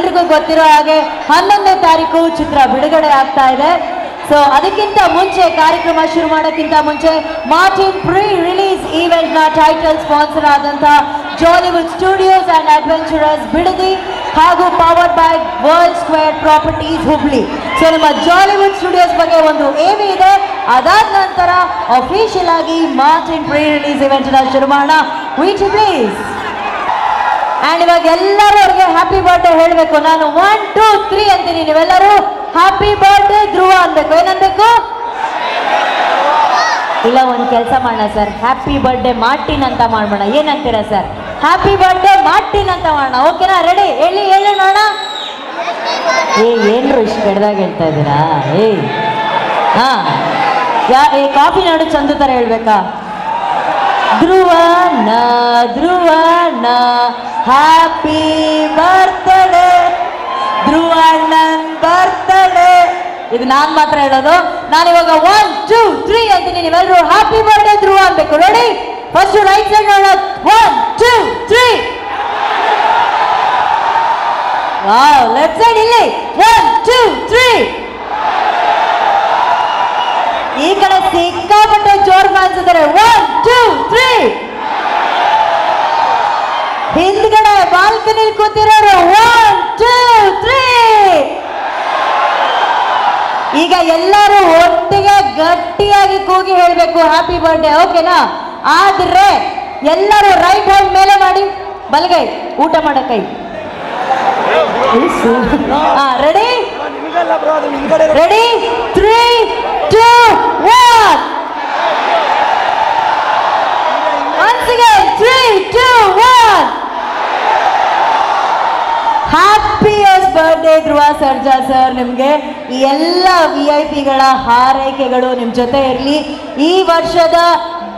ಎಲ್ರಿಗೂ ಗೊತ್ತಿರೋ ಹಾಗೆ 11ನೇ ತಾರೀಕು ಚಿತ್ರ ಬಿಡುಗಡೆ ಆಗ್ತಾ ಇದೆ. ಸೊ ಅದಕ್ಕಿಂತ ಮುಂಚೆ ಕಾರ್ಯಕ್ರಮ ಶುರು ಮಾಡೋಕ್ಕಿಂತ ಮುಂಚೆ ಮಾರ್ಟಿನ್ ಪ್ರೀ ರಿಲೀಸ್ ಈವೆಂಟ್ ನ ಟೈಟಲ್ ಸ್ಪಾನ್ಸರ್ ಆದಂತ ಜಾಲಿವುಡ್ ಸ್ಟುಡಿಯೋಸ್ ಅಂಡ್ ಅಡ್ವೆಂಚರರ್ಸ್ ಬಿಡದಿ ಹಾಗೂ powered by world square properties Hubli. So ನಮ್ಮ ಜಾಲಿವುಡ್ ಸ್ಟುಡಿಯೋಸ್ ಬಗ್ಗೆ ಒಂದು ಏವಿ ಇದೆ. ಅದಾದ ನಂತರ ಅಫಿಷಿಯಲ್ ಆಗಿ ಮಾರ್ಟಿನ್ ಪ್ರೀ ರಿಲೀಸ್ ಇವೆಂಟ್ ನ ಶುರು ಮಾಡೋಣ. Which please. ಅಂಡ್ ಇವಾಗ ಎಲ್ಲರೂ ಅವ್ರಿಗೆ ಹ್ಯಾಪಿ ಬರ್ಡೇ ಹೇಳಬೇಕು. ನಾನು 1 2 3 ಅಂತೀನಿ, ನೀವೆಲ್ಲರೂ ಹ್ಯಾಪಿ ಬರ್ಡೇ ಧ್ರುವ ಅನ್ಬೇಕು. ಏನನ್ಬೇಕು? ಇಲ್ಲ, ಒಂದು ಕೆಲಸ ಮಾಡೋಣ ಸರ್, ಹ್ಯಾಪಿ ಬರ್ಡೇ ಮಾರ್ಟಿನ್ ಅಂತ ಮಾಡೋಣ. ಏನಂತೀರಾ ಸರ್? ಹ್ಯಾಪಿ ಬರ್ಡೇ ಮಾರ್ಟಿನ್ ಅಂತ ಮಾಡೋಣ. ಓಕೆನಾ? ರೆಡಿ? ಹೇಳೋಣ. ಏನ್ರು ಇಷ್ಟು ಕೆಡ್ದಾಗ ಹೇಳ್ತಾ ಇದ್ದೀರಾ? ಕಾಫಿ ನಾಡು ಚಂದು ಥರ ಹೇಳ್ಬೇಕಾ? ಧ್ರುವನ ಹ್ಯಾಪಿ ಬರ್ತ್ಡೇ, ಧ್ರುವಣ್ಣನ್ ಬರ್ತ್ಡೇ. ಇದು ನಾನು ಮಾತ್ರ ಹೇಳೋದು. ನಾನಿವಾಗ 1 2 3 ಅಂತೀನಿ, ನೀವೆಲ್ಲರೂ ಹ್ಯಾಪಿ ಬರ್ಡೇ ಧ್ರುವ ಅನ್ಬೇಕು. ರೆಡಿ? ಫಸ್ಟ್ ರೈಟ್ ಸೈಡ್ ನೋಡೋಣ. 1 2 3. ವಾವ್, ಲೆಫ್ಟ್ ಸೈಡ್ ಇಲ್ಲಿ 1 2 3. ಈ ಕಡೆ ಸಿಕ್ಕಾಪಟ್ಟೆ ಜೋರ್ ಕಾಣಿಸಿದ್ದಾರೆ. 1 2 3. ಹಿಂದ್ಗಡೆ ಬಾಲ್ಕನಿ ಕೂತಿರೋರು 1 2 3. ಈಗ ಎಲ್ಲರೂ ಒಟ್ಟಿಗೆ ಗಟ್ಟಿಯಾಗಿ ಕೂಗಿ ಹೇಳಬೇಕು ಹ್ಯಾಪಿ ಬರ್ಡೇ. ಓಕೆನಾ? ಆದ್ರೆ ಎಲ್ಲರೂ ರೈಟ್ ಹ್ಯಾಂಡ್ ಮೇಲೆ ಮಾಡಿ, ಬಲಗೈ ಊಟ ಮಾಡೋ ಕೈ. Ready? Ready? 3 2 1. Once again 3 2 1. Happiest birthday Dhruva Sarja sir. ನಿಮಗೆ ಈ ಎಲ್ಲ VIP-ಗಳ ಹಾರೈಕೆಗಳು ನಿಮ್ಮ ಜೊತೆ ಇರಲಿ. ಈ ವರ್ಷದ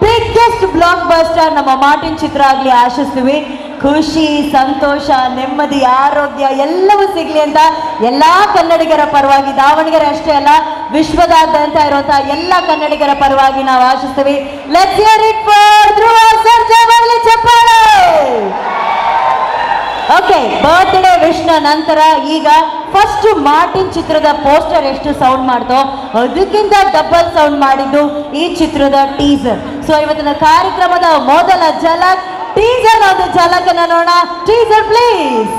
ಬಿಗ್ಗೆಸ್ಟ್ ಬ್ಲಾಕ್ ಬಸ್ಟರ್ ನಮ್ಮ ಮಾರ್ಟಿನ್ ಚಿತ್ರ ಆಗಲಿ ಆಶಿಸ್ತೀವಿ. ಖುಷಿ, ಸಂತೋಷ, ನೆಮ್ಮದಿ, ಆರೋಗ್ಯ ಎಲ್ಲವೂ ಸಿಗ್ಲಿ ಅಂತ ಎಲ್ಲ ಕನ್ನಡಿಗರ ಪರವಾಗಿ, ದಾವಣಗೆರೆ ಅಷ್ಟೇ ಅಲ್ಲ ವಿಶ್ವದಾದ್ಯಂತ ಇರುವಂತಹ ಎಲ್ಲ ಕನ್ನಡಿಗರ ಪರವಾಗಿ ನಾವು ಆಶಿಸ್ತೀವಿ. Let's hear it for Dhruva Sarja. ಬರಲಿ ಚಪ್ಪಾಳೆ. ಓಕೆ, ಬರ್ತ್ಡೇ ವಿಶ್ನ ನಂತರ ಈಗ ಫಸ್ಟ್ ಮಾರ್ಟಿನ್ ಚಿತ್ರದ ಪೋಸ್ಟರ್ ಎಷ್ಟು ಸೌಂಡ್ ಮಾಡ್ತೋ ಅದಕ್ಕಿಂತ ಡಬಲ್ ಸೌಂಡ್ ಮಾಡಿದ್ದು ಈ ಚಿತ್ರದ ಟೀಸರ್. ಸೊ ಇವತ್ತಿನ ಕಾರ್ಯಕ್ರಮದ ಮೊದಲ ಝಲಕ್ ಟೀಸರ್. ಒಂದು ಝಲಕ್ ಅನ್ನ ನೋಡೋಣ. Teaser please.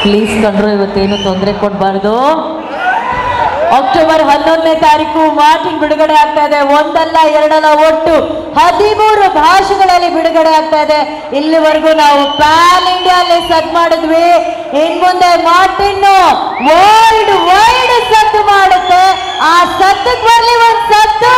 ಪ್ಲೀಸ್ ಕಂಡ್ರು, ಇವತ್ತೇನು ತೊಂದರೆ ಕೊಡಬಾರ್ದು. ಅಕ್ಟೋಬರ್ 11ನೇ ತಾರೀಕು ಮಾರ್ಟಿನ್ ಬಿಡುಗಡೆ ಆಗ್ತಾ ಇದೆ. ಒಂದಲ್ಲ ಎರಡಲ್ಲ, ಒಟ್ಟು 13 ಭಾಷೆಗಳಲ್ಲಿ ಬಿಡುಗಡೆ ಆಗ್ತಾ ಇದೆ. ಇಲ್ಲಿವರೆಗೂ ನಾವು ಪ್ಯಾನ್ ಇಂಡಿಯಾದಲ್ಲಿ ಸದ್ ಮಾಡಿದ್ವಿ. ಇನ್ ಮುಂದೆ ಮಾರ್ಟಿನ್ ವರ್ಲ್ಡ್ ವೈಡ್ ಸದ್ದು ಮಾಡುತ್ತೆ. ಆ ಸದ್ದಕ್ಕೆ ಬರ್ಲಿ ಒಂದು ಸದ್ದು.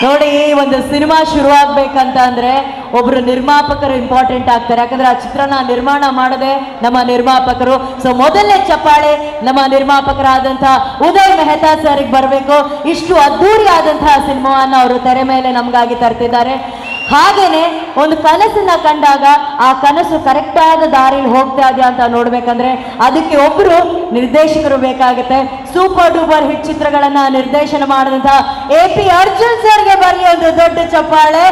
ನೋಡಿ, ಒಂದು ಸಿನಿಮಾ ಶುರುವಾಗಬೇಕಂತ ಅಂದ್ರೆ ಒಬ್ರು ನಿರ್ಮಾಪಕರು ಇಂಪಾರ್ಟೆಂಟ್ ಆಗ್ತಾರೆ. ಯಾಕಂದ್ರೆ ಆ ಚಿತ್ರನ ನಿರ್ಮಾಣ ಮಾಡದೆ ನಮ್ಮ ನಿರ್ಮಾಪಕರು. ಸೊ ಮೊದಲನೇ ಚಪ್ಪಾಳೆ ನಮ್ಮ ನಿರ್ಮಾಪಕರಾದಂತಹ ಉದಯ್ ಮೆಹ್ತಾ ಸರ್ಗೆ ಬರಬೇಕು. ಇಷ್ಟು ಅದ್ಧೂರಿ ಆದಂತಹ ಸಿನಿಮಾವನ್ನು ಅವರು ತೆರೆ ಮೇಲೆ ನಮಗಾಗಿ ತರ್ತಿದ್ದಾರೆ. ಹಾಗೇನೆ ಒಂದು ಕನಸನ್ನ ಕಂಡಾಗ ಆ ಕನಸು ಕರೆಕ್ಟ್ ಆದ ದಾರಿಲಿ ಹೋಗ್ತಾ ಇದೆಯಾ ಅಂತ ನೋಡ್ಬೇಕಂದ್ರೆ ಅದಕ್ಕೆ ಒಬ್ರು ನಿರ್ದೇಶಕರು ಬೇಕಾಗುತ್ತೆ. ಸೂಪರ್ ಡೂಪರ್ ಹಿಟ್ ಚಿತ್ರಗಳನ್ನ ನಿರ್ದೇಶನ ಮಾಡಿದಂತಹ AP ಅರ್ಜುನ್ ಸರ್ಗೆ ಬರಲಿ ಒಂದು ದೊಡ್ಡ ಚಪ್ಪಾಳೆ.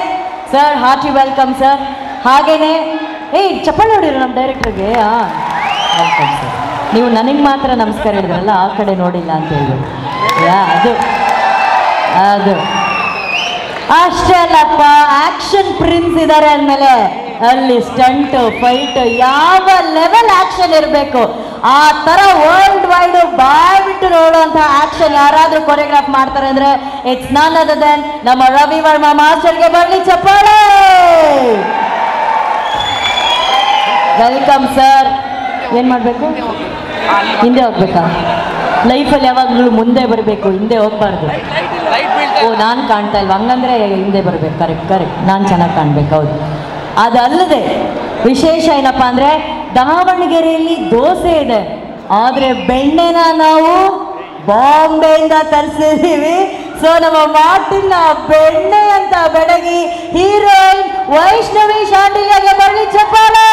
Sir, hearty welcome sir. ಹಾಗೇನೆ ಚಪ್ಪಾಳೆ ನೋಡಿದ್ರು ನಮ್ಮ ಡೈರೆಕ್ಟರ್ಗೆ. Welcome sir. ನೀವು ನನಗೆ ಮಾತ್ರ ನಮಸ್ಕಾರ ಹೇಳಿದ್ರಲ್ಲ, ಆ ಕಡೆ ನೋಡಿಲ್ಲ ಅಂತ ಹೇಳಿದ್ರು. ಅದು ಅಷ್ಟೇ ಅಲ್ಲಪ್ಪ, ಆಕ್ಷನ್ ಪ್ರಿನ್ಸ್ ಇದ್ದಾರೆ ಅಂದಮೇಲೆ ಅಲ್ಲಿ ಸ್ಟಂಟ್, ಫೈಟ್, ಯಾವ ಲೆವೆಲ್ ಆಕ್ಷನ್ ಇರಬೇಕು ಆ ತರ ವರ್ಲ್ಡ್ ವೈಡ್ ಬಾಯ್ಬಿಟ್ಟು ನೋಡುವಂತಹ ಆಕ್ಷನ್ ಯಾರಾದ್ರೂ ಕೊರಿಯೋಗ್ರಾಫ್ ಮಾಡ್ತಾರೆ ಅಂದ್ರೆ ಇಟ್ಸ್ ನನ್ ಅದರ್ ದೆನ್ ನಮ್ಮ ರವಿ ವರ್ಮಾ ಮಾಸ್ಟರ್ಗೆ ಬರಲಿ ಚಪ್ಪಾಳೆ. Welcome sir. ಏನ್ ಮಾಡ್ಬೇಕು? ಹಿಂದೆ ಹೋಗ್ಬೇಕಾ? ಲೈಫಲ್ಲಿ ಯಾವಾಗಲೂ ಮುಂದೆ ಬರಬೇಕು, ಹಿಂದೆ ಹೋಗ್ಬಾರ್ದು. ಓ, ನಾನು ಕಾಣ್ತಾ ಇಲ್ವ? ಹಂಗಂದ್ರೆ ಹಿಂದೆ ಬರ್ಬೇಕು. ಕರೆಕ್ಟ್. ನಾನು ಚೆನ್ನಾಗಿ ಕಾಣ್ಬೇಕು. ಹೌದು. ಅದಲ್ಲದೆ ವಿಶೇಷ ಏನಪ್ಪಾ ಅಂದ್ರೆ ದಾವಣಗೆರೆಯಲ್ಲಿ ದೋಸೆ ಇದೆ, ಆದ್ರೆ ಬೆಣ್ಣೆನ ನಾವು ಬಾಂಬೆಯಿಂದ ತರಿಸಿದೀವಿ. ಸೊ ನಮ್ಮ ಮಾರ್ಟಿನ್ ಬೆಣ್ಣೆ ಅಂತ ಬೆಡಗಿ ಹೀರೋಯಿನ್ ವೈಷ್ಣವಿ ಶಾಂಡಿಲ್ಯಗೆ ಬರಲಿ ಚಪ್ಪಾಳೆ.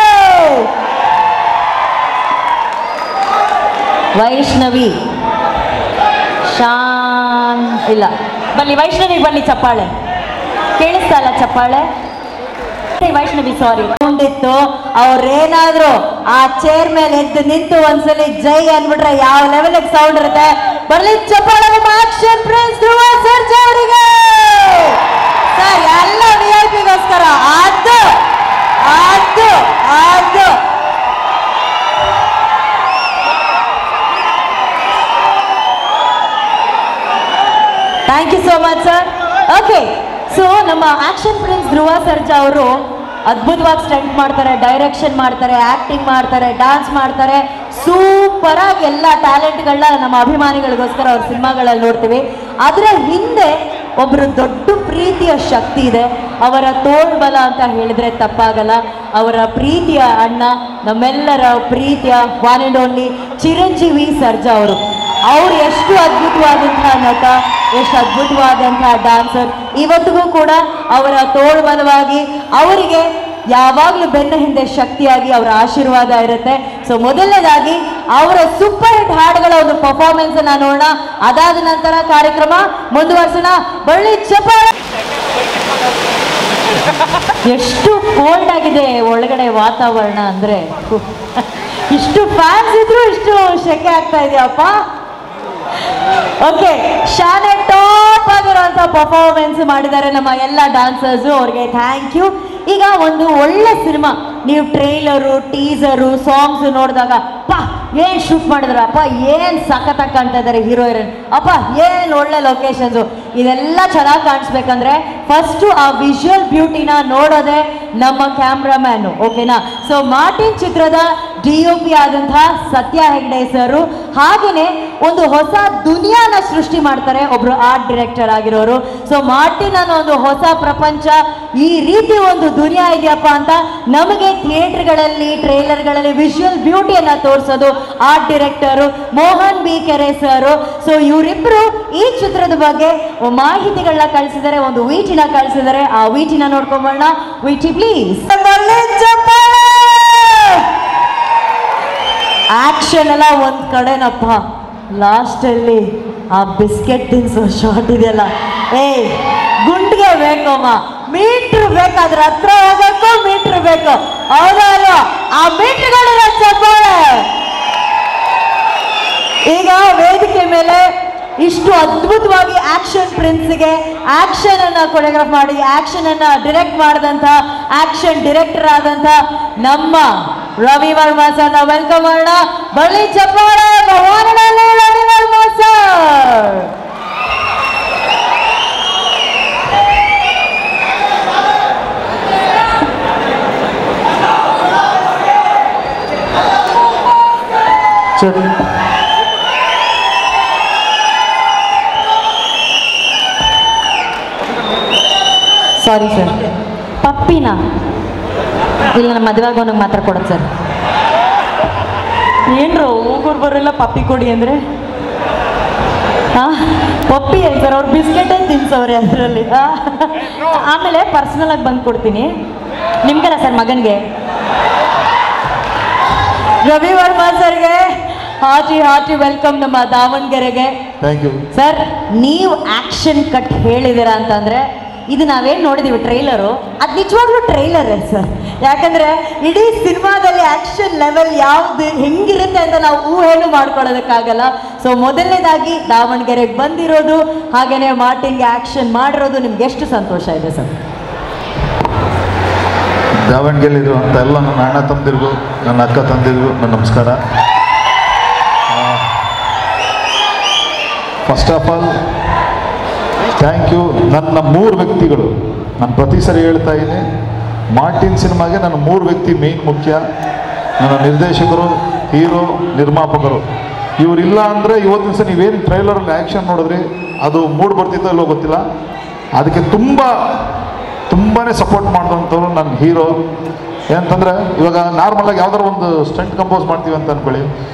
ವೈಷ್ಣವಿ ಇಲ್ಲ, ಬನ್ನಿ ವೈಷ್ಣವಿಗೆ ಬನ್ನಿ ಚಪ್ಪಾಳೆ. ಕೇಳಿಸ್ತಾ ಇಲ್ಲ ಚಪ್ಪಾಳೆ? ವೈಷ್ಣವಿ ಸಾರಿ ಕೊಂಡಿತ್ತು. ಅವ್ರೇನಾದ್ರು ಆ ಚೇರ್ ಮೇಲೆ ಎದ್ದು ನಿಂತು ಒಂದ್ಸಲಿ ಜೈ ಅನ್ಬಿಟ್ರೆ ಯಾವ ಲೆವೆಲ್ ಸೌಂಡ್ ಇರುತ್ತೆ. ಬರ್ಲಿ ಚಪ್ಪಾಳೆ ಆಕ್ಷನ್ ಪ್ರಿನ್ಸ್ ಧ್ರುವ ಸರ್ಜಾ ಅವರಿಗೆ ಸರ್, ಎಲ್ಲ VIP ಗೋಸ್ಕರ. ಅದು ಅದು ಅದು thank you so much sir. Okay, so ನಮ್ಮ ಆಕ್ಷನ್ ಪ್ರಿನ್ಸ್ ಧ್ರುವ ಸರ್ಜಾ ಅವರು ಅದ್ಭುತವಾಗಿ ಸ್ಟಂಟ್ ಮಾಡ್ತಾರೆ, ಡೈರೆಕ್ಷನ್ ಮಾಡ್ತಾರೆ, ಆಕ್ಟಿಂಗ್ ಮಾಡ್ತಾರೆ, ಡಾನ್ಸ್ ಮಾಡ್ತಾರೆ. ಸೂಪರ್ ಆಗಿ ಎಲ್ಲ ಟ್ಯಾಲೆಂಟ್ಗಳನ್ನ ನಮ್ಮ ಅಭಿಮಾನಿಗಳಿಗೋಸ್ಕರ ಅವ್ರ ಸಿನಿಮಾಗಳಲ್ಲಿ ನೋಡ್ತೀವಿ. ಅದರ ಹಿಂದೆ ಒಬ್ಬರು ದೊಡ್ಡ ಪ್ರೀತಿಯ ಶಕ್ತಿ ಇದೆ. ಅವರ ತೋಳ್ಬಲ ಅಂತ ಹೇಳಿದ್ರೆ ತಪ್ಪಾಗಲ್ಲ. ಅವರ ಪ್ರೀತಿಯ ಅಣ್ಣ, ನಮ್ಮೆಲ್ಲರ ಪ್ರೀತಿಯ one and only Chiranjeevi Sarja ಅವರು. ಅವ್ರು ಎಷ್ಟು ಅದ್ಭುತವಾದಂತಹ ನಟ, ಎಷ್ಟು ಅದ್ಭುತವಾದಂತಹ ಡ್ಯಾನ್ಸರ್. ಇವತ್ತಿಗೂ ಕೂಡ ಅವರ ತೋಳ್ಬಲವಾಗಿ ಅವರಿಗೆ ಯಾವಾಗಲೂ ಬೆನ್ನ ಹಿಂದೆ ಶಕ್ತಿಯಾಗಿ ಅವರ ಆಶೀರ್ವಾದ ಇರುತ್ತೆ. ಸೊ ಮೊದಲನೇದಾಗಿ ಅವರ ಸೂಪರ್ ಹಿಟ್ ಹಾಡುಗಳ ಒಂದು ಪರ್ಫಾರ್ಮೆನ್ಸ್ ಅನ್ನ ನೋಡೋಣ. ಅದಾದ ನಂತರ ಕಾರ್ಯಕ್ರಮ ಮುಂದುವರ್ಸೋಣ. ಬಳ್ಳಿ ಚಪ್ಪಾಳೆ. ಎಷ್ಟು ಕೋಲ್ಡ್ ಆಗಿದೆ ಒಳಗಡೆ ವಾತಾವರಣ ಅಂದ್ರೆ, ಇಷ್ಟು ಫ್ಯಾನ್ಸ್ ಇದ್ರು ಇಷ್ಟು ಶೆಕೆ ಆಗ್ತಾ ಇದೆಯಪ್ಪ. ಓಕೆ, ಶಾನೆ ಟಾಪ್ ಆಗಿರುವಂತ ಪರ್ಫಾರ್ಮೆನ್ಸ್ ಮಾಡಿದ್ದಾರೆ ನಮ್ಮ ಎಲ್ಲ ಡಾನ್ಸರ್ಸು. ಅವ್ರಿಗೆ ಥ್ಯಾಂಕ್ ಯು. ಈಗ ಒಂದು ಒಳ್ಳೆ ಸಿನಿಮಾ ನೀವು ಟ್ರೈಲರು, ಟೀಸರು, ಸಾಂಗ್ಸ್ ನೋಡಿದಾಗ ಅಪ್ಪ ಏನ್ ಶೂಟ್ ಮಾಡಿದ್ರು, ಅಪ್ಪ ಏನ್ ಸಖತ್ತಾಗಿ ಕಾಣ್ತಾ ಇದ್ದಾರೆ ಹೀರೋ ಹೀರೋಯಿನ್, ಅಪ್ಪ ಏನ್ ಒಳ್ಳೆ ಲೊಕೇಶನ್ಸು. ಇದೆಲ್ಲ ಚೆನ್ನಾಗಿ ಕಾಣಿಸ್ಬೇಕಂದ್ರೆ ಫಸ್ಟು ಆ ವಿಜುವಲ್ ಬ್ಯೂಟಿನ ನೋಡೋದೆ ನಮ್ಮ ಕ್ಯಾಮ್ರಾಮ್ಯಾನು. ಓಕೆನಾ? ಸೊ ಮಾರ್ಟಿನ್ ಚಿತ್ರದ DOP ಆದಂತಹ ಸತ್ಯ ಹೆಗ್ಡೆ ಸರು ಹಾಗೆಯೇ ಒಂದು ಹೊಸ ದುನಿಯಾನ ಸೃಷ್ಟಿ ಮಾಡ್ತಾರೆ, ಒಬ್ರು ಆರ್ಟ್ ಡೈರೆಕ್ಟರ್ ಆಗಿರೋರು. ಸೊ ಮಾರ್ಟಿನ್ ಅನ್ನೋ ಒಂದು ಹೊಸ ಪ್ರಪಂಚ, ಈ ರೀತಿ ಒಂದು ದುನಿಯಾ ಇದೆಯಪ್ಪ ಅಂತ ನಮಗೆ ಥಿಯೇಟರ್ಗಳಲ್ಲಿ, ಟ್ರೇಲರ್ಗಳಲ್ಲಿ ವಿಜುವಲ್ ಬ್ಯೂಟಿಯನ್ನ ತೋರಿಸೋದು ಆರ್ಟ್ ಡೈರೆಕ್ಟರು ಮೋಹನ್ ಬಿ ಕೆರೆ ಸರು. ಸೊ ಇವರಿಬ್ರು ಈ ಚಿತ್ರದ ಬಗ್ಗೆ ಮಾಹಿತಿಗಳನ್ನ ಕಳಿಸಿದ್ದಾರೆ, ಒಂದು ವೀಟಿನ ಕಳಿಸಿದ್ದಾರೆ. ಆ ವೀಟಿನ ನೋಡ್ಕೊಂಬೋಣ. VT please. ಆಕ್ಷನ್ ಎಲ್ಲ ಒಂದ್ ಕಡೆನಪ್ಪ, ಲಾಸ್ಟಲ್ಲಿ ಆ ಬಿಸ್ಕೆಟ್ ತಿನ್ಸೋ ಶಾರ್ಟ್ ಇದೆಯಲ್ಲ, ಗುಂಡಿಗೆ ಬೇಕಮ್ಮ, ಮೀಟ್ರ್ ಬೇಕಾದ್ರೆ ಹತ್ರ ಹೋಗಬೇಕು, ಮೀಟ್ರ್ ಬೇಕು. ಹೌದಲ್ಲ? ಆ ಮೀಟ್ರ್ಗಳಿರೋ ಚಪ್ಪಾಳೆ. ಈಗ ವೇದಿಕೆ ಮೇಲೆ ಇಷ್ಟು ಅದ್ಭುತವಾಗಿ ಆಕ್ಷನ್ ಪ್ರಿನ್ಸ್ಗೆ ಆಕ್ಷನ್ ಅನ್ನ ಕೊರಿಯೋಗ್ರಾಫ್ ಮಾಡಿ ಆಕ್ಷನ್ ಅನ್ನ ಡೈರೆಕ್ಟ್ ಮಾಡಿದಂತ ಆಕ್ಷನ್ ಡೈರೆಕ್ಟರ್ ಆದಂತ ನಮ್ಮ ರವಿ ವರ್ಮಾ ಸರ್ ನಾವು ವೆಲ್ಕಮ್ ಮಾಡೋಣ. ಬಳ್ಳಿ ಚಪ್ಪಾಳೆ. Ravi Varma sir. Sorry sir, ಪಪ್ಪಿನ ಇಲ್ಲ ನಮ್ಮ ಮದುವೆಗೆ ಅವನಿಗೆ ಮಾತ್ರ ಕೊಡೋದು ಸರ್. ಏನ್ರು ಹೋಗೋರು ಬರೋಲ್ಲ ಪಪ್ಪಿ ಕೊಡಿ ಅಂದರೆ, ಹಾಂ ಪಪ್ಪಿ ಏನು ಸರ್, ಅವ್ರು ಬಿಸ್ಕೆಟೇ ತಿನ್ಸವ್ರೆ ಅದರಲ್ಲಿ. ಆಮೇಲೆ ಪರ್ಸ್ನಲಾಗಿ ಬಂದು ಕೊಡ್ತೀನಿ ನಿಮ್ಗಲ್ಲ ಸರ್, ಮಗನಿಗೆ. ರವಿ ವರ್ಮಾ ಸರ್ಗೆ ಹಾರ್ಟಿ ವೆಲ್ಕಮ್ ನಮ್ಮ ದಾವಣಗೆರೆಗೆ. Thank you sir. ನೀವು ಆಕ್ಷನ್ ಕಟ್ ಹೇಳಿದ್ದೀರಾ ಅಂತಂದರೆ ಇದು ನಾವೇನು ನೋಡಿದ್ದೀವಿ ಟ್ರೈಲರು, ಅದು ನಿಜವಾಗ್ಲೂ ಟ್ರೈಲರೇ ಸರ್. ಯಾಕಂದರೆ ಇಡೀ ಸಿನಿಮಾದಲ್ಲಿ ಆ್ಯಕ್ಷನ್ ಲೆವೆಲ್ ಯಾವುದು ಹೆಂಗಿರುತ್ತೆ ಅಂತ ನಾವು ಊಹೆನೂ ಮಾಡ್ಕೊಳ್ಳೋದಕ್ಕಾಗಲ್ಲ. ಸೊ ಮೊದಲನೇದಾಗಿ ದಾವಣಗೆರೆಗೆ ಬಂದಿರೋದು, ಹಾಗೆಯೇ ಮಾರ್ಟಿನ್ಗೆ ಆ್ಯಕ್ಷನ್ ಮಾಡಿರೋದು, ನಿಮ್ಗೆ ಎಷ್ಟು ಸಂತೋಷ ಇದೆ ಸರ್? ದಾವಣಗೆರೆಲಿರುವಂಥ ಎಲ್ಲ ನನ್ನ ಅಣ್ಣ ತಮ್ಮದಿರಿಗೂ, ನನ್ನ ಅಕ್ಕ ತಂದಿರಿಗೂ ನನ್ನ ನಮಸ್ಕಾರ. First of all thank you. ನನ್ನ 3 ವ್ಯಕ್ತಿಗಳು, ನಾನು ಪ್ರತಿ ಸರಿ ಹೇಳ್ತಾ ಇದ್ದೀನಿ, ಮಾರ್ಟಿನ್ ಸಿನಿಮಾಗೆ ನನ್ನ 3 ವ್ಯಕ್ತಿ ಮೇನ್ ಮುಖ್ಯ. ನನ್ನ ನಿರ್ದೇಶಕರು, ಹೀರೋ, ನಿರ್ಮಾಪಕರು. ಇವರಿಲ್ಲ ಅಂದರೆ ಇವತ್ತಿನ ಸಹ ನೀವೇನು ಟ್ರೈಲರಲ್ಲಿ ಆ್ಯಕ್ಷನ್ ನೋಡಿದ್ರಿ ಅದು ಮೂಡ್ ಬರ್ತಿತ್ತೋ ಇಲ್ಲೋ ಗೊತ್ತಿಲ್ಲ. ಅದಕ್ಕೆ ತುಂಬಾ ಸಪೋರ್ಟ್ ಮಾಡಿದಂಥವ್ರು ನನ್ನ ಹೀರೋ. ಏನಂತಂದರೆ ಇವಾಗ ನಾರ್ಮಲಾಗಿ ಯಾವ್ದಾರು ಒಂದು ಸ್ಟಂಟ್ ಕಂಪೋಸ್ ಮಾಡ್ತೀವಿ ಅಂತ ಅಂದ್ಕೊಳ್ಳಿ.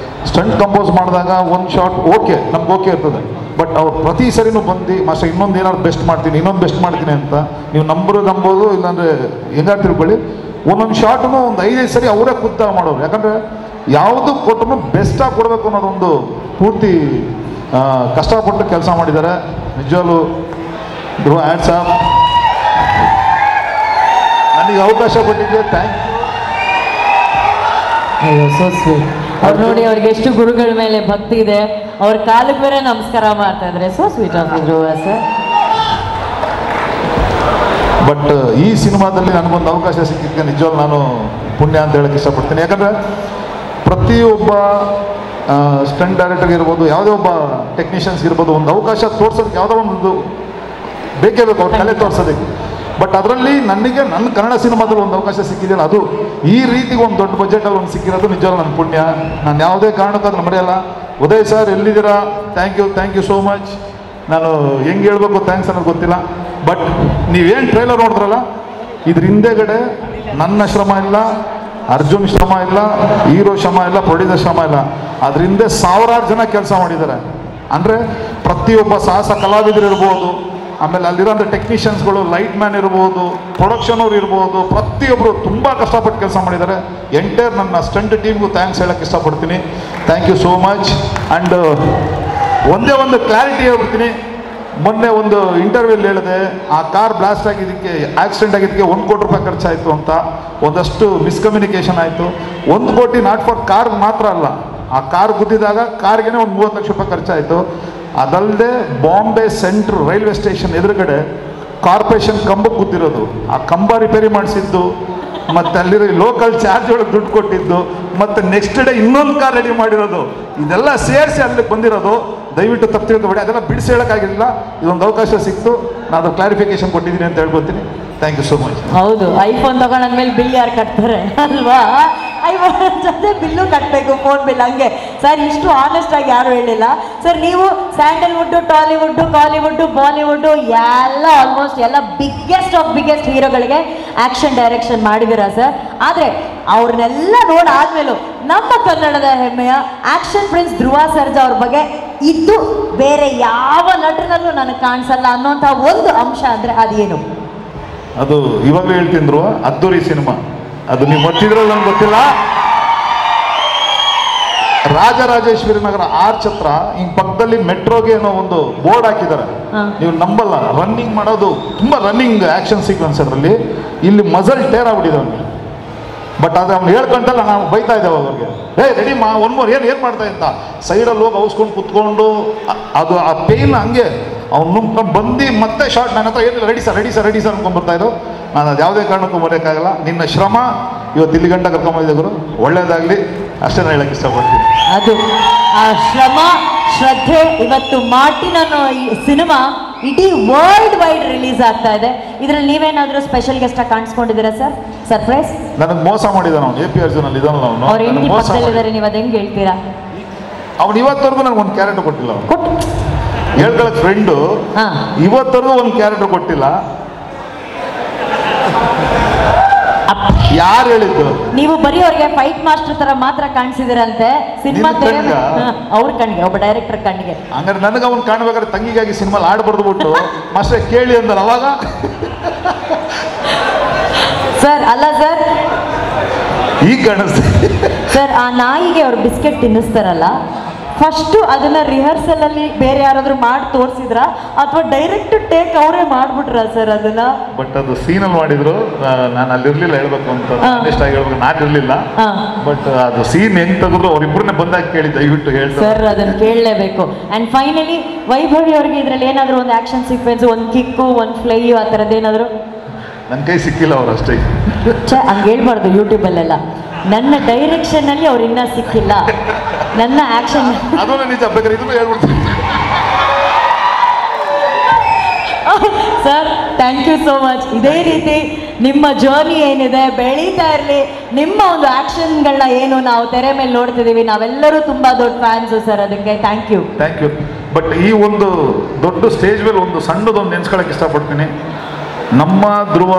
ಸ್ಟಂಟ್ ಕಂಪೋಸ್ ಮಾಡಿದಾಗ ಒಂದು ಶಾಟ್ ಓಕೆ, ನಮ್ಗೆ ಓಕೆ ಇರ್ತದೆ. ಬಟ್ ಅವ್ರು ಪ್ರತಿ ಸರಿನೂ ಬಂದು ಮಾಸ್ಟರ್ ಇನ್ನೊಂದು ಏನಾದ್ರು ಬೆಸ್ಟ್ ಮಾಡ್ತೀನಿ ಅಂತ ನೀವು ನಂಬೋದು, ಇಲ್ಲಾಂದರೆ ಹೆಂಗಾರು ತಿಳ್ಕೊಳ್ಳಿ. ಒಂದೊಂದು ಶಾರ್ಟನ್ನು ಒಂದು 5-5 ಸರಿ ಅವರೇ ಖುದ್ದಾಗ ಮಾಡೋರು. ಯಾಕಂದರೆ ಯಾವುದು ಕೊಟ್ಟರು ಬೆಸ್ಟಾಗಿ ಕೊಡಬೇಕು ಅನ್ನೋದೊಂದು ಪೂರ್ತಿ ಕಷ್ಟಪಟ್ಟು ಕೆಲಸ ಮಾಡಿದ್ದಾರೆ. ನಿಜವಾಗ್ಲೂ ಧ್ರುವ ಹ್ಯಾಟ್ಸ್ ಆಫ್. ನನಗೆ ಅವಕಾಶ ಕೊಟ್ಟಿದ್ದೆ ಥ್ಯಾಂಕ್ ಅಯ್ಯೋ ಸೋ ಸ್ವೀಟ್. ಅವ್ರು ನೋಡಿ ಅವ್ರಿಗೆ ಎಷ್ಟು ಗುರುಗಳ ಮೇಲೆ ಭಕ್ತಿ ಇದೆ, ಅವ್ರ ಕಾಲಕ್ಕೆ ಬೇರೆ ನಮಸ್ಕಾರ ಮಾಡ್ತಾ ಇದ್ರೆ. So sweet of Dhruva sir. But ಈ ಸಿನಿಮಾದಲ್ಲಿ ನನಗೊಂದು ಅವಕಾಶ ಸಿಕ್ಕಿದ್ದಕ್ಕೆ ನಿಜವಾಗ್ಲೂ ನಾನು ಪುಣ್ಯ ಅಂತ ಹೇಳಕ್ಕೆ ಇಷ್ಟಪಡ್ತೀನಿ. ಯಾಕಂದರೆ ಪ್ರತಿಯೊಬ್ಬ ಸ್ಟಂಟ್ ಡೈರೆಕ್ಟರ್ ಇರ್ಬೋದು, ಯಾವುದೇ ಒಬ್ಬ ಟೆಕ್ನಿಷಿಯನ್ಸ್ ಇರ್ಬೋದು, ಒಂದು ಅವಕಾಶ ತೋರ್ಸೋದಕ್ಕೆ ಯಾವುದೋ ಒಂದು ಬೇಕೇ ಬೇಕು ಅವ್ರ ಕಲೆ ತೋರ್ಸೋದಕ್ಕೆ. ಬಟ್ ಅದರಲ್ಲಿ ನನಗೆ ನನ್ನ ಕನ್ನಡ ಸಿನಿಮಾದಲ್ಲಿ ಒಂದು ಅವಕಾಶ ಸಿಕ್ಕಿದೆಯಲ್ಲ, ಅದು ಈ ರೀತಿ ಒಂದು ದೊಡ್ಡ ಬಜೆಟಲ್ಲಿ ಒಂದು ಸಿಕ್ಕಿರೋದು ನಿಜವಾಗ್ಲೂ ನನ್ನ ಪುಣ್ಯ. ನಾನು ಯಾವುದೇ ಕಾರಣಕ್ಕೂ ಅದನ್ನು ಮರೆಯಲ್ಲ. ಉದಯ್ ಸರ್ ಎಲ್ಲಿದ್ದೀರಾ? Thank you so much. ನಾನು ಹೆಂಗೆ ಹೇಳ್ಬೇಕು ಥ್ಯಾಂಕ್ಸ್ ಅನ್ನೋದು ಗೊತ್ತಿಲ್ಲ. ಬಟ್ ನೀವೇನು ಟ್ರೈಲರ್ ನೋಡಿದ್ರಲ್ಲ, ಇದ್ರ ಹಿಂದೆಗಡೆ ನನ್ನ ಶ್ರಮ ಇಲ್ಲ, ಅರ್ಜುನ್ ಶ್ರಮ ಇಲ್ಲ, ಹೀರೋ ಶ್ರಮ ಇಲ್ಲ, ಪ್ರೊಡ್ಯೂಸರ್ ಶ್ರಮ ಇಲ್ಲ. ಅದ್ರ ಹಿಂದೆ ಸಾವಿರಾರು ಜನ ಕೆಲಸ ಮಾಡಿದ್ದಾರೆ. ಅಂದರೆ ಪ್ರತಿಯೊಬ್ಬ ಸಾಹಸ ಕಲಾವಿದರು ಇರ್ಬೋದು, ಆಮೇಲೆ ಅಲ್ಲಿರೋಂಥ ಟೆಕ್ನಿಷಿಯನ್ಸ್ಗಳು, ಲೈಟ್ ಮ್ಯಾನ್ ಇರ್ಬೋದು, ಪ್ರೊಡಕ್ಷನ್ ಅವ್ರು ಇರ್ಬೋದು, ಪ್ರತಿಯೊಬ್ಬರು ತುಂಬ ಕಷ್ಟಪಟ್ಟು ಕೆಲಸ ಮಾಡಿದ್ದಾರೆ. ಎಂಟೈರ್ ನನ್ನ ಸ್ಟಂಟ್ ಟೀಮ್ಗೂ ಥ್ಯಾಂಕ್ಸ್ ಹೇಳೋಕ್ಕೆ ಇಷ್ಟಪಡ್ತೀನಿ. Thank you so much. And ಒಂದೇ ಒಂದು ಕ್ಲಾರಿಟಿ ಹೇಳ್ಬಿಡ್ತೀನಿ. ಮೊನ್ನೆ ಒಂದು ಇಂಟರ್ವ್ಯೂಲ್ಲಿ ಹೇಳಿದೆ, ಆ ಕಾರ್ ಬ್ಲಾಸ್ಟ್ ಆಗಿದ್ದಕ್ಕೆ, ಆಕ್ಸಿಡೆಂಟ್ ಆಗಿದ್ದಕ್ಕೆ 1 ಕೋಟಿ ರೂಪಾಯಿ ಖರ್ಚಾಯಿತು ಅಂತ. ಒಂದಷ್ಟು ಮಿಸ್ಕಮ್ಯುನಿಕೇಷನ್ ಆಯಿತು. 1 ಕೋಟಿ ನಾಟ್ ಫಾರ್ ಕಾರ್ ಮಾತ್ರ ಅಲ್ಲ, ಆ ಕಾರ್ ಗುದ್ದಿದಾಗ ಕಾರ್ಗೆ ಒಂದು 30 ಲಕ್ಷ ರೂಪಾಯಿ ಖರ್ಚಾಯಿತು. ಅದಲ್ಲದೆ ಬಾಂಬೆ ಸೆಂಟ್ರ್ ರೈಲ್ವೆ ಸ್ಟೇಷನ್ ಎದುರುಗಡೆ ಕಾರ್ಪೊರೇಷನ್ ಕಂಬಕ್ಕೆ ಗುದ್ದಿರೋದು, ಆ ಕಂಬ ರಿಪೇರಿ ಮಾಡಿಸಿದ್ದು, ಮತ್ತು ಅಲ್ಲಿರೋ ಲೋಕಲ್ ಚಾರ್ಜ್ ಒಳಗೆ ದುಡ್ಡು ಕೊಟ್ಟಿದ್ದು, ಮತ್ತು ನೆಕ್ಸ್ಟ್ ಡೇ ಇನ್ನೊಂದು ಕಾರ್ ರೆಡಿ ಮಾಡಿರೋದು, ಇದೆಲ್ಲ ಸೇರಿಸಿ ಅಲ್ಲಿಗೆ ಬಂದಿರೋದು. ದಯವಿಟ್ಟು ತಪ್ಪು ತಿಳ್ಕೊಬೇಡಿ, ಅದೆಲ್ಲ ಬಿಡಿಸಿ ಹೇಳೋಕ್ಕಾಗಿರಲಿಲ್ಲ. ಇದೊಂದು ಅವಕಾಶ ಸಿಕ್ತು, ನಾನು ಕ್ಲಾರಿಫಿಕೇಶನ್ ಕೊಟ್ಟಿದ್ದೀನಿ ಅಂತ ಹೇಳ್ಕೊತೀನಿ. Thank you so much. ಹೌದು, ಐಫೋನ್ ತಗೊಂಡಾದ್ಮೇಲೆ ಬಿಲ್ ಯಾರು ಕಟ್ತಾರೆ ಅಲ್ವಾ? ಐಫೋನ್ ಜೊತೆ ಬಿಲ್ಲು ಕಟ್ಟಬೇಕು, ಫೋನ್ ಬಿಲ್. ಹಂಗೆ ಸರ್, ಇಷ್ಟು ಆನೆಸ್ಟ್ ಆಗಿ ಯಾರು ಹೇಳಿಲ್ಲ ಸರ್. ನೀವು ಸ್ಯಾಂಡಲ್ವುಡ್ಡು, ಟಾಲಿವುಡ್ಡು, ಕಾಲಿವುಡ್ಡು, ಬಾಲಿವುಡ್ಡು ಎಲ್ಲ ಆಲ್ಮೋಸ್ಟ್ ಎಲ್ಲ ಬಿಗ್ಗೆಸ್ಟ್ ಆಫ್ ಬಿಗ್ಗೆಸ್ಟ್ ಹೀರೋಗಳಿಗೆ ಆ್ಯಕ್ಷನ್ ಡೈರೆಕ್ಷನ್ ಮಾಡಿದ್ದೀರಾ ಸರ್. ಆದರೆ ಅವ್ರನ್ನೆಲ್ಲ ನೋಡಾದ್ಮೇಲೂ ನಮ್ಮ ಕನ್ನಡದ ಹೆಮ್ಮೆಯ ಆ್ಯಕ್ಷನ್ ಪ್ರಿನ್ಸ್ ಧ್ರುವ ಸರ್ಜಾ ಅವ್ರ ಬಗ್ಗೆ ಇದು ಬೇರೆ ಯಾವ ನಟನಲ್ಲೂ ನನಗೆ ಕಾಣಿಸಲ್ಲ ಅನ್ನೋಂಥ ಒಂದು ಅಂಶ ಅಂದರೆ ಅದೇನು? ಅದು ಇವಾಗಲೂ ಹೇಳ್ತಿದ್ರು, ಅದ್ದೂರಿ ಸಿನಿಮಾ. ಅದು ನೀವು ಗೊತ್ತಿದ್ರಲ್ಲ, ನಮ್ಗೆ ಗೊತ್ತಿಲ್ಲ. ರಾಜರಾಜೇಶ್ವರಿ ನಗರ ಆರ್ಚ್ ಹತ್ರ ಹಿಂಗ್ ಪಕ್ಕದಲ್ಲಿ ಮೆಟ್ರೋಗೆ ಏನೋ ಒಂದು ಬೋರ್ಡ್ ಹಾಕಿದ್ದಾರೆ. ನೀವು ನಂಬಲ್ಲ, ರನ್ನಿಂಗ್ ಮಾಡೋದು ತುಂಬ ರನ್ನಿಂಗ್ ಆಕ್ಷನ್ ಸೀಕ್ವೆನ್ಸ್ ಅದರಲ್ಲಿ. ಇಲ್ಲಿ ಮಜಲ್ ಟೇರ್ ಆಗ್ಬಿಟ್ಟಿದೆ ಅವ್ನಿಗೆ. ಬಟ್ ಅದು ಅವ್ನು ಹೇಳ್ಕೊಂಡಲ್ಲ, ನಾವು ಬೈತಾ ಇದ್ದೇವೆ ಅವ್ರಿಗೆ, ರೆಡಿ ಮಾ ಒನ್ ಮೋರ್, ಏನು ಮಾಡ್ತಾ ಅಂತ ಸೈಡಲ್ಲಿ ಹೋಗಿ ಅವಸ್ಕೊಂಡು ಕುತ್ಕೊಂಡು ಅದು ಆ ಪೇಯ್ನ ಹಂಗೆ ಅವ್ನು ನುಂಗ್ಕೊಂಡು ಬಂದು ಮತ್ತೆ ಶಾರ್ಟ್ ನನ್ನ ಹತ್ರ ಏನಿಲ್ಲ, ರೆಡಿ ಸರ್ ಅನ್ಕೊಂಡ್ಬರ್ತಾ ಇದ್ದು. ನಾನು ಅದು ಯಾವುದೇ ಕಾರಣಕ್ಕೂ ಮರೆಯೋಕ್ಕಾಗಲ್ಲ. ನಿನ್ನ ಶ್ರಮ ಇವತ್ತು ಇಲ್ಲಿ ಗಂಟ ಕರ್ಕೊಂಬಂದಿದ್ದೆ ಗುರು, ಒಳ್ಳೇದಾಗಲಿ ಅಷ್ಟೇ ನಾನು ಹೇಳಕ್ಕೆ ಇಷ್ಟಪಡ್ತೀನಿ. ಅದು ಆ ಶ್ರಮ ಶ್ರದ್ಧೆ ಇವತ್ತು ಮಾರ್ಟಿನ್ ಅನ್ನೋ ಈ ಸಿನಿಮಾ ಇಡೀ ವರ್ಲ್ಡ್ ವೈಡ್ ರಿಲೀಸ್ ಆಗ್ತಾ ಇದೆ. ಇದರಲ್ಲಿ ನೀವೇನಾದರೂ ಸ್ಪೆಷಲ್ ಗೆಸ್ಟ್ ಆಗಿ ಕಾಣಿಸ್ಕೊಂಡಿದ್ದೀರಾ ಸರ್? ಸರ್ಪ್ರೈಸ್. ನನಗೆ ಮೋಸ ಮಾಡಿದ್ದಾನೆ ಅವನು, AP ಅರ್ಜುನ್ ಅಲ್ಲಿ ಇದ್ದಾನಲ್ಲ ಅವನು. ಅವ್ರು ಹೆಂಡತಿ ಪಕ್ಕದಲ್ಲಿದ್ದಾರೆ, ನೀವು ಅದು ಹೆಂಗೆ ಹೇಳ್ತೀರಾ? ಅವನು ಇವತ್ತವರೆಗೂ ನನಗೆ ಒಂದು ಕ್ಯಾರೆಕ್ಟರ್ ಕೊಟ್ಟಿಲ್ಲ. ಅವನು ಹೇಳ್ಕೊಳಕ್ ಫ್ರೆಂಡು, ಇವತ್ತವರೆಗೂ ಒಂದು ಕ್ಯಾರೆಕ್ಟರ್ ಕೊಟ್ಟಿಲ್ಲ. ಯಾರು ಹೇಳಿದ್ದು? ನೀವು ಬರೀ ಅವ್ರಿಗೆ ಫೈಟ್ ಮಾಸ್ಟರ್ ತರ ಮಾತ್ರ ಕಾಣಿಸಿದಿರಂತೆ ಸಿನಿಮಾ. ಅವ್ರ ಕಣ್ಣಿಗೆ, ಒಬ್ಬ ಡೈರೆಕ್ಟರ್ ಕಣ್ಣಿಗೆ. ಹಂಗಾರೆ ನನಗೆ ಅವ್ನು ಕಾಣ್ಬೇಕಾದ್ರೆ ತಂಗಿಗಾಗಿ ಸಿನಿಮಾ ಹಾಡು ಬರ್ದ್ಬಿಟ್ಟು ಮಾಸ್ಟರ್ ಕೇಳಿ ಅಂದಲ್ಲ ಅವಾಗ. ಸರ್ ಅಲ್ಲ ಸರ್, ಈಗ ಕಾಣಿಸ್ತೀವಿ ಸರ್. ಆ ನಾಯಿಗೆ ಅವ್ರು ಬಿಸ್ಕೆಟ್ ತಿನ್ನಿಸ್ತಾರಲ್ಲ, ಫಸ್ಟು ಅದನ್ನ ರಿಹರ್ಸಲ್ ಅಲ್ಲಿ ಬೇರೆ ಯಾರಾದ್ರೂ ಮಾಡಿ ತೋರಿಸಿದ್ರ ಅಥವಾ ಡೈರೆಕ್ಟ್ ಟೇಕ್ ಅವರೇ ಮಾಡ್ಬಿಟ್ರ ಸರ್ ಅದನ್ನ? ಬಟ್ ಅದು ಸೀನಲ್ಲಿ ಮಾಡಿದ್ರು, ನಾನು ಅಲ್ಲಿರ್ಲಿಲ್ಲ, ಹೇಳ್ಬೇಕು ಅಂತ ಆಗಿ ಹೇಳ್ಬೇಕು, ನಾನಿರ್ಲಿಲ್ಲ. ಬಟ್ ಅದು ಸೀನ್ ಹೆಂಗ್ ತೆಗೆದ್ರು ಅವ್ರಿಬ್ರನ್ನೇ ಬಂದಾಗ ಕೇಳಿ ದಯವಿಟ್ಟು ಹೇಳ್ತಾರೆ ಸರ್, ಅದನ್ನ ಕೇಳಲೇಬೇಕು. ಅಂಡ್ ಫೈನಲಿ ವೈಭವಿ ಅವ್ರಿಗೆ ಇದ್ರಲ್ಲಿ ಏನಾದ್ರು ಒಂದು ಆಕ್ಷನ್ ಸೀಕ್ವೆನ್ಸ್, ಒಂದು ಕಿಕ್ಕು, ಒಂದು ಫ್ಲೈ, ಆ ಥರದ್ದೇನಾದ್ರು? ನನ್ನ ಕೈ ಸಿಕ್ಕಿಲ್ಲ ಅವ್ರು ಅಷ್ಟೇ. ಹಂಗೆ ಹೇಳ್ಬಾರ್ದು ಯೂಟ್ಯೂಬಲ್ಲೆಲ್ಲ. ನನ್ನ ಡೈರೆಕ್ಷನ್ ಅಲ್ಲಿ ಅವ್ರು ಇನ್ನೂ ಸಿಕ್ಕಿಲ್ಲ, ನನ್ನ ಆಕ್ಷನ್. ಅದನ್ನ ನಿಜ, ಬೇಕಾದ್ರೆ ಇದನ್ನು ಹೇಳ್ಬಿಡ್ತೀನಿ sir. Thank you so much. ಇದೇ ರೀತಿ ನಿಮ್ಮ ಜರ್ನಿ ಏನಿದೆ ಬೆಳೀತಾ ಇರಲಿ. ನಿಮ್ಮ ಒಂದು ಆಕ್ಷನ್ಗಳನ್ನ ಏನು ನಾವು ತೆರೆ ಮೇಲೆ ನೋಡ್ತಿದ್ದೀವಿ, ನಾವೆಲ್ಲರೂ ತುಂಬ ದೊಡ್ಡ ಫ್ಯಾನ್ಸು ಸರ್. ಅದಕ್ಕೆ ಥ್ಯಾಂಕ್ ಯು. ಬಟ್ ಈ ಒಂದು ದೊಡ್ಡ ಸ್ಟೇಜ್ ಮೇಲೆ ಒಂದು ಸಣ್ಣದೊಂದು ನೆನ್ಸ್ಕೊಳಕ್ಕೆ ಇಷ್ಟಪಡ್ತೀನಿ. ನಮ್ಮ ಧ್ರುವ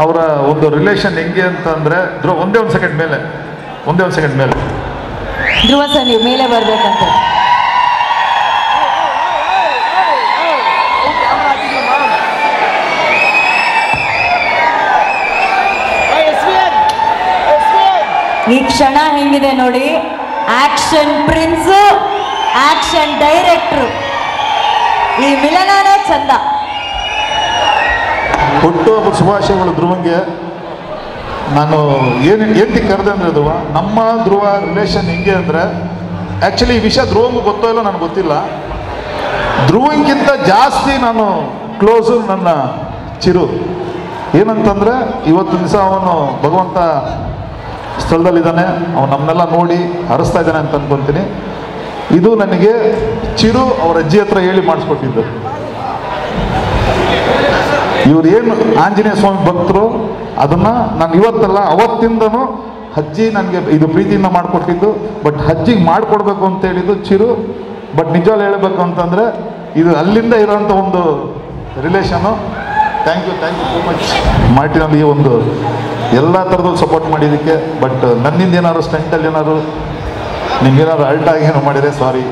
ಅವರ ಒಂದು ರಿಲೇಷನ್ ಹೆಂಗೆ ಅಂತಂದರೆ, ಧ್ರುವ ಒಂದೇ ಒಂದು ಸೆಕೆಂಡ್ ಮೇಲೆ ಧ್ರುವ ಸರ್ ನೀವು ಮೇಲೆ ಬರ್ಬೇಕಂತ. ಈ ಕ್ಷಣ ಹೆಂಗಿದೆ ನೋಡಿ. ಆಕ್ಷನ್ ಪ್ರಿನ್ಸ್, ಆಕ್ಷನ್ ಡೈರೆಕ್ಟ್ರು, ಈ ಮಿಲನನೇ ಚಂದ. ಹುಟ್ಟುಹಬ್ಬ ಶುಭಾಶಯಗಳು ಧ್ರುವಂಗೆ. ನಾನು ಏನು ಕರೆದೆ ಅಂದರೆ ಧ್ರುವ, ನಮ್ಮ ಧ್ರುವ ರಿಲೇಷನ್ ಹೆಂಗೆ ಅಂದರೆ, ಆ್ಯಕ್ಚುಲಿ ಈ ವಿಷಯ ಧ್ರುವಂಗೂ ಗೊತ್ತೋ ಇಲ್ಲೋ ನನಗೆ ಗೊತ್ತಿಲ್ಲ, ಧ್ರುವಂಗಿಂತ ಜಾಸ್ತಿ ನಾನು ಕ್ಲೋಸು ನನ್ನ ಚಿರು. ಏನಂತಂದರೆ ಇವತ್ತು ದಿವಸ ಅವನು ಭಗವಂತ ಸ್ಥಳದಲ್ಲಿದ್ದಾನೆ, ಅವನು ನಮ್ಮನ್ನೆಲ್ಲ ನೋಡಿ ಹರಿಸ್ತಾ ಇದ್ದಾನೆ ಅಂತ ಅನ್ಕೊತೀನಿ. ಇದು ನನಗೆ ಚಿರು ಅವ್ರ ಅಜ್ಜಿ ಹತ್ರ ಹೇಳಿ ಮಾಡಿಸ್ಕೊಟ್ಟಿದ್ದು. ಇವ್ರು ಏನು ಆಂಜನೇಯ ಸ್ವಾಮಿ ಭಕ್ತರು ಅದನ್ನು ನಾನು ಇವತ್ತಲ್ಲ ಅವತ್ತಿಂದನೂ ಅಜ್ಜಿ ನನಗೆ ಇದು ಪ್ರೀತಿಯಿಂದ ಮಾಡಿಕೊಟ್ಟಿದ್ದು. ಬಟ್ ಅಜ್ಜಿಗೆ ಮಾಡಿಕೊಡ್ಬೇಕು ಅಂತ ಹೇಳಿದ್ದು ಚಿರು. ಬಟ್ ನಿಜವಾಗ್ಲೂ ಹೇಳಬೇಕು ಅಂತಂದರೆ ಇದು ಅಲ್ಲಿಂದ ಇರೋಂಥ ಒಂದು relation. Thank you so much ಮಾರ್ಟಿನಲ್ಲಿ ಈ ಒಂದು ಎಲ್ಲ ಥರದಲ್ಲಿ ಸಪೋರ್ಟ್ ಮಾಡಿದ್ದಕ್ಕೆ. ಬಟ್ ನನ್ನಿಂದ ಏನಾದ್ರು ಸ್ಟೆಂಟಲ್ಲಿ ಏನಾದ್ರು ನಿಮ್ಗೇನಾದ್ರು ಅಲ್ಟಾಗಿ ಏನೋ ಮಾಡಿದರೆ sorry.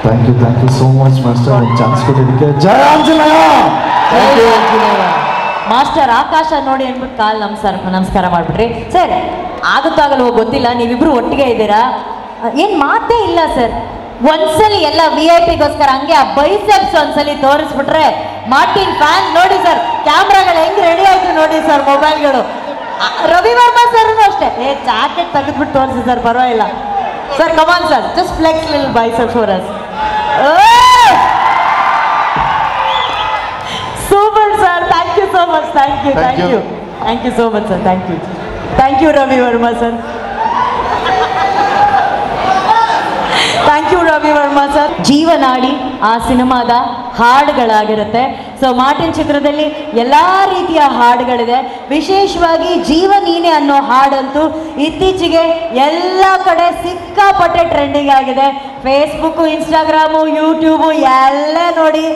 Thank you so much master, ಒಂದು ಚಾನ್ಸ್ ಕೊಟ್ಟಿದ್ದಕ್ಕೆ. ಜಯ ಆಂಜನೇಯ. ಮಾಸ್ಟರ್ ಆಕಾಶ ನೋಡಿ ಅಂದ್ಬಿಟ್ಟು ಕಾಲ್ ನಮಸ್ಕಾರ ಮಾಡಿಬಿಟ್ರಿ ಸರ್. ಆಗುತ್ತಾಗಲ್ವೋ ಗೊತ್ತಿಲ್ಲ, ನೀವಿಬ್ರು ಒಟ್ಟಿಗೆ ಇದ್ದೀರಾ, ಏನು ಮಾತೇ ಇಲ್ಲ ಸರ್. ಒಂದ್ಸಲಿ ಎಲ್ಲ VIP ಗೋಸ್ಕರ ಹಂಗೆ ಆ ಬೈಸೆಪ್ಸ್ ಒಂದ್ಸಲಿ ತೋರಿಸ್ಬಿಟ್ರೆ ಮಾರ್ಟಿನ್ ಫ್ಯಾನ್ ನೋಡಿ ಸರ್. ಕ್ಯಾಮ್ರಾಗಳು ಹೆಂಗ್ ರೆಡಿ ಆಯ್ತು ನೋಡಿ ಸರ್, ಮೊಬೈಲ್ಗಳು. ರವಿ ವರ್ಮಾ ಸರ್ ಅಷ್ಟೇ, ಜಾಕೆಟ್ ತೆಗೆದ್ಬಿಟ್ಟು ತೋರಿಸಿ ಸರ್, ಪರವಾಗಿಲ್ಲ sir. Come on sir, just flex lil biceps for us. Super sir, thank you so much. Thank you so much sir. Thank you Ravi Varma sir. Thank you Ravi Varma sir. ಜೀವನಾಡಿ ಆ ಸಿನಿಮಾದ ಹಾಡುಗಳಾಗಿರುತ್ತೆ. ಸೊ ಮಾರ್ಟಿನ್ ಚಿತ್ರದಲ್ಲಿ ಎಲ್ಲ ರೀತಿಯ ಹಾಡುಗಳಿದೆ. ವಿಶೇಷವಾಗಿ ಜೀವ ನೀನೆ ಅನ್ನೋ ಹಾಡಂತೂ ಇತ್ತೀಚೆಗೆ ಎಲ್ಲ ಕಡೆ ಸಿಕ್ಕಾಪಟ್ಟೆ ಟ್ರೆಂಡಿಂಗ್ ಆಗಿದೆ. ಫೇಸ್ಬುಕ್ಕು, ಇನ್ಸ್ಟಾಗ್ರಾಮು, ಯೂಟ್ಯೂಬು ಎಲ್ಲ ನೋಡಿ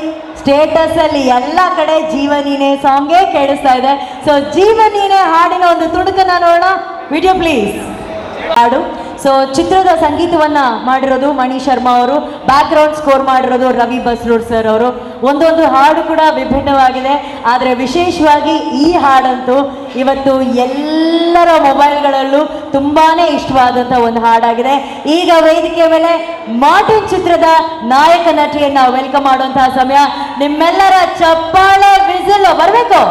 ಸ್ಟೇಟಸಲ್ಲಿ ಎಲ್ಲ ಕಡೆ ಜೀವ ನೀನೆ ಸಾಂಗೇ ಕೇಳಿಸ್ತಾ ಇದೆ. ಸೊ ಜೀವ ನೀನೆ ಹಾಡಿನ ಒಂದು ತುಣುಕನ್ನ ನೋಡೋಣ. Video please. ಹಾಡು. ಸೊ ಚಿತ್ರದ ಸಂಗೀತವನ್ನು ಮಾಡಿರೋದು ಮಣಿ ಶರ್ಮಾ ಅವರು, ಬ್ಯಾಕ್ಗ್ರೌಂಡ್ ಸ್ಕೋರ್ ಮಾಡಿರೋದು ರವಿ ಬಸ್ರೂರ್ ಸರ್ ಅವರು. ಒಂದೊಂದು ಹಾಡು ಕೂಡ ವಿಭಿನ್ನವಾಗಿದೆ. ಆದರೆ ವಿಶೇಷವಾಗಿ ಈ ಹಾಡಂತೂ ಇವತ್ತು ಎಲ್ಲರ ಮೊಬೈಲ್ಗಳಲ್ಲೂ ತುಂಬಾ ಇಷ್ಟವಾದಂಥ ಒಂದು ಹಾಡಾಗಿದೆ. ಈಗ ವೇದಿಕೆ ಮೇಲೆ ಮಾರ್ಟಿನ್ ಚಿತ್ರದ ನಾಯಕ ನಟಿಯನ್ನು ವೆಲ್ಕಮ್ ಮಾಡುವಂತಹ ಸಮಯ. ನಿಮ್ಮೆಲ್ಲರ ಚಪ್ಪಾಳೆ ವಿಸಿಲ್ ಬರಬೇಕು.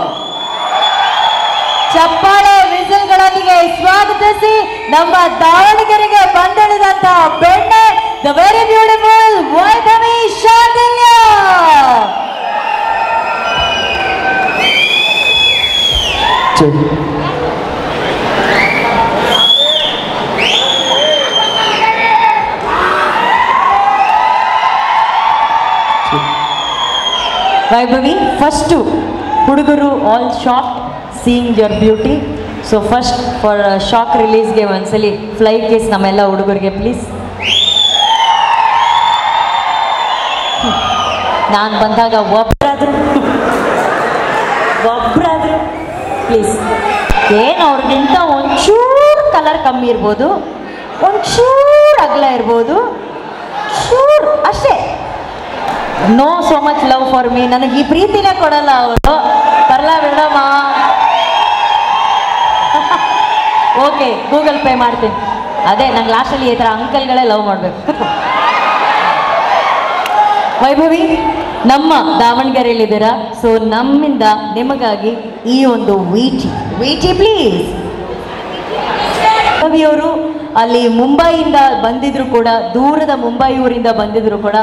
ಚಪ್ಪಾಳೆ ವಿಸಿಲ್ಗಳೊಂದಿಗೆ ಸ್ವಾಗತಿಸಿ ನಮ್ಮ ದಾವಣಗೆರೆಗೆ ಬಂದಿಳಿದಂತಹ ಬೆಣ್ಣೆ, the very beautiful Vaibhavi Shandilya. Vaibhavi, first ಹುಡುಗರು all shock seeing your beauty. So first for shock ರಿಲೀಸ್ಗೆ ಒಂದ್ಸಲಿ ಫ್ಲೈಟ್ ಕೇಸ್ ನಮ್ಮೆಲ್ಲ ಹುಡುಗರಿಗೆ ಪ್ಲೀಸ್. ನಾನು ಬಂದಾಗ ಒಬ್ಬರಾದ್ರು ಪ್ಲೀಸ್. ಏನು ಅವ್ರಿಗಿಂತ ಒಂಚೂರು ಕಲರ್ ಕಮ್ಮಿ ಇರ್ಬೋದು, ಒಂಚೂರು ಅಗಲ ಇರ್ಬೋದು, ಚೂರು ಅಷ್ಟೇ. No so much love for me. ನನಗೆ ಈ ಪ್ರೀತಿನೇ ಕೊಡಲ್ಲ ಅವರು. ಬರಲ್ಲ ಮೇಡಮ. ಓಕೆ, ಗೂಗಲ್ ಪೇ ಮಾಡ್ತೀನಿ. ಅದೇ ನಂಗೆ ಲಾಸ್ಟಲ್ಲಿ ಈ ಥರ ಅಂಕಲ್ಗಳೇ ಲವ್ ಮಾಡಬೇಕು. ವೈಭವಿ, ನಮ್ಮ ದಾವಣಗೆರೆಯಲ್ಲಿದ್ದೀರಾ. ಸೊ ನಮ್ಮಿಂದ ನಿಮಗಾಗಿ ಈ ಒಂದು ವೀಟಿ ಪ್ಲೀಸ್. ವೈಭವಿಯವರು ಅಲ್ಲಿ ಮುಂಬೈಯಿಂದ ಬಂದಿದ್ರು ಕೂಡ, ದೂರದ ಮುಂಬೈ ಊರಿಂದ ಬಂದಿದ್ರು ಕೂಡ,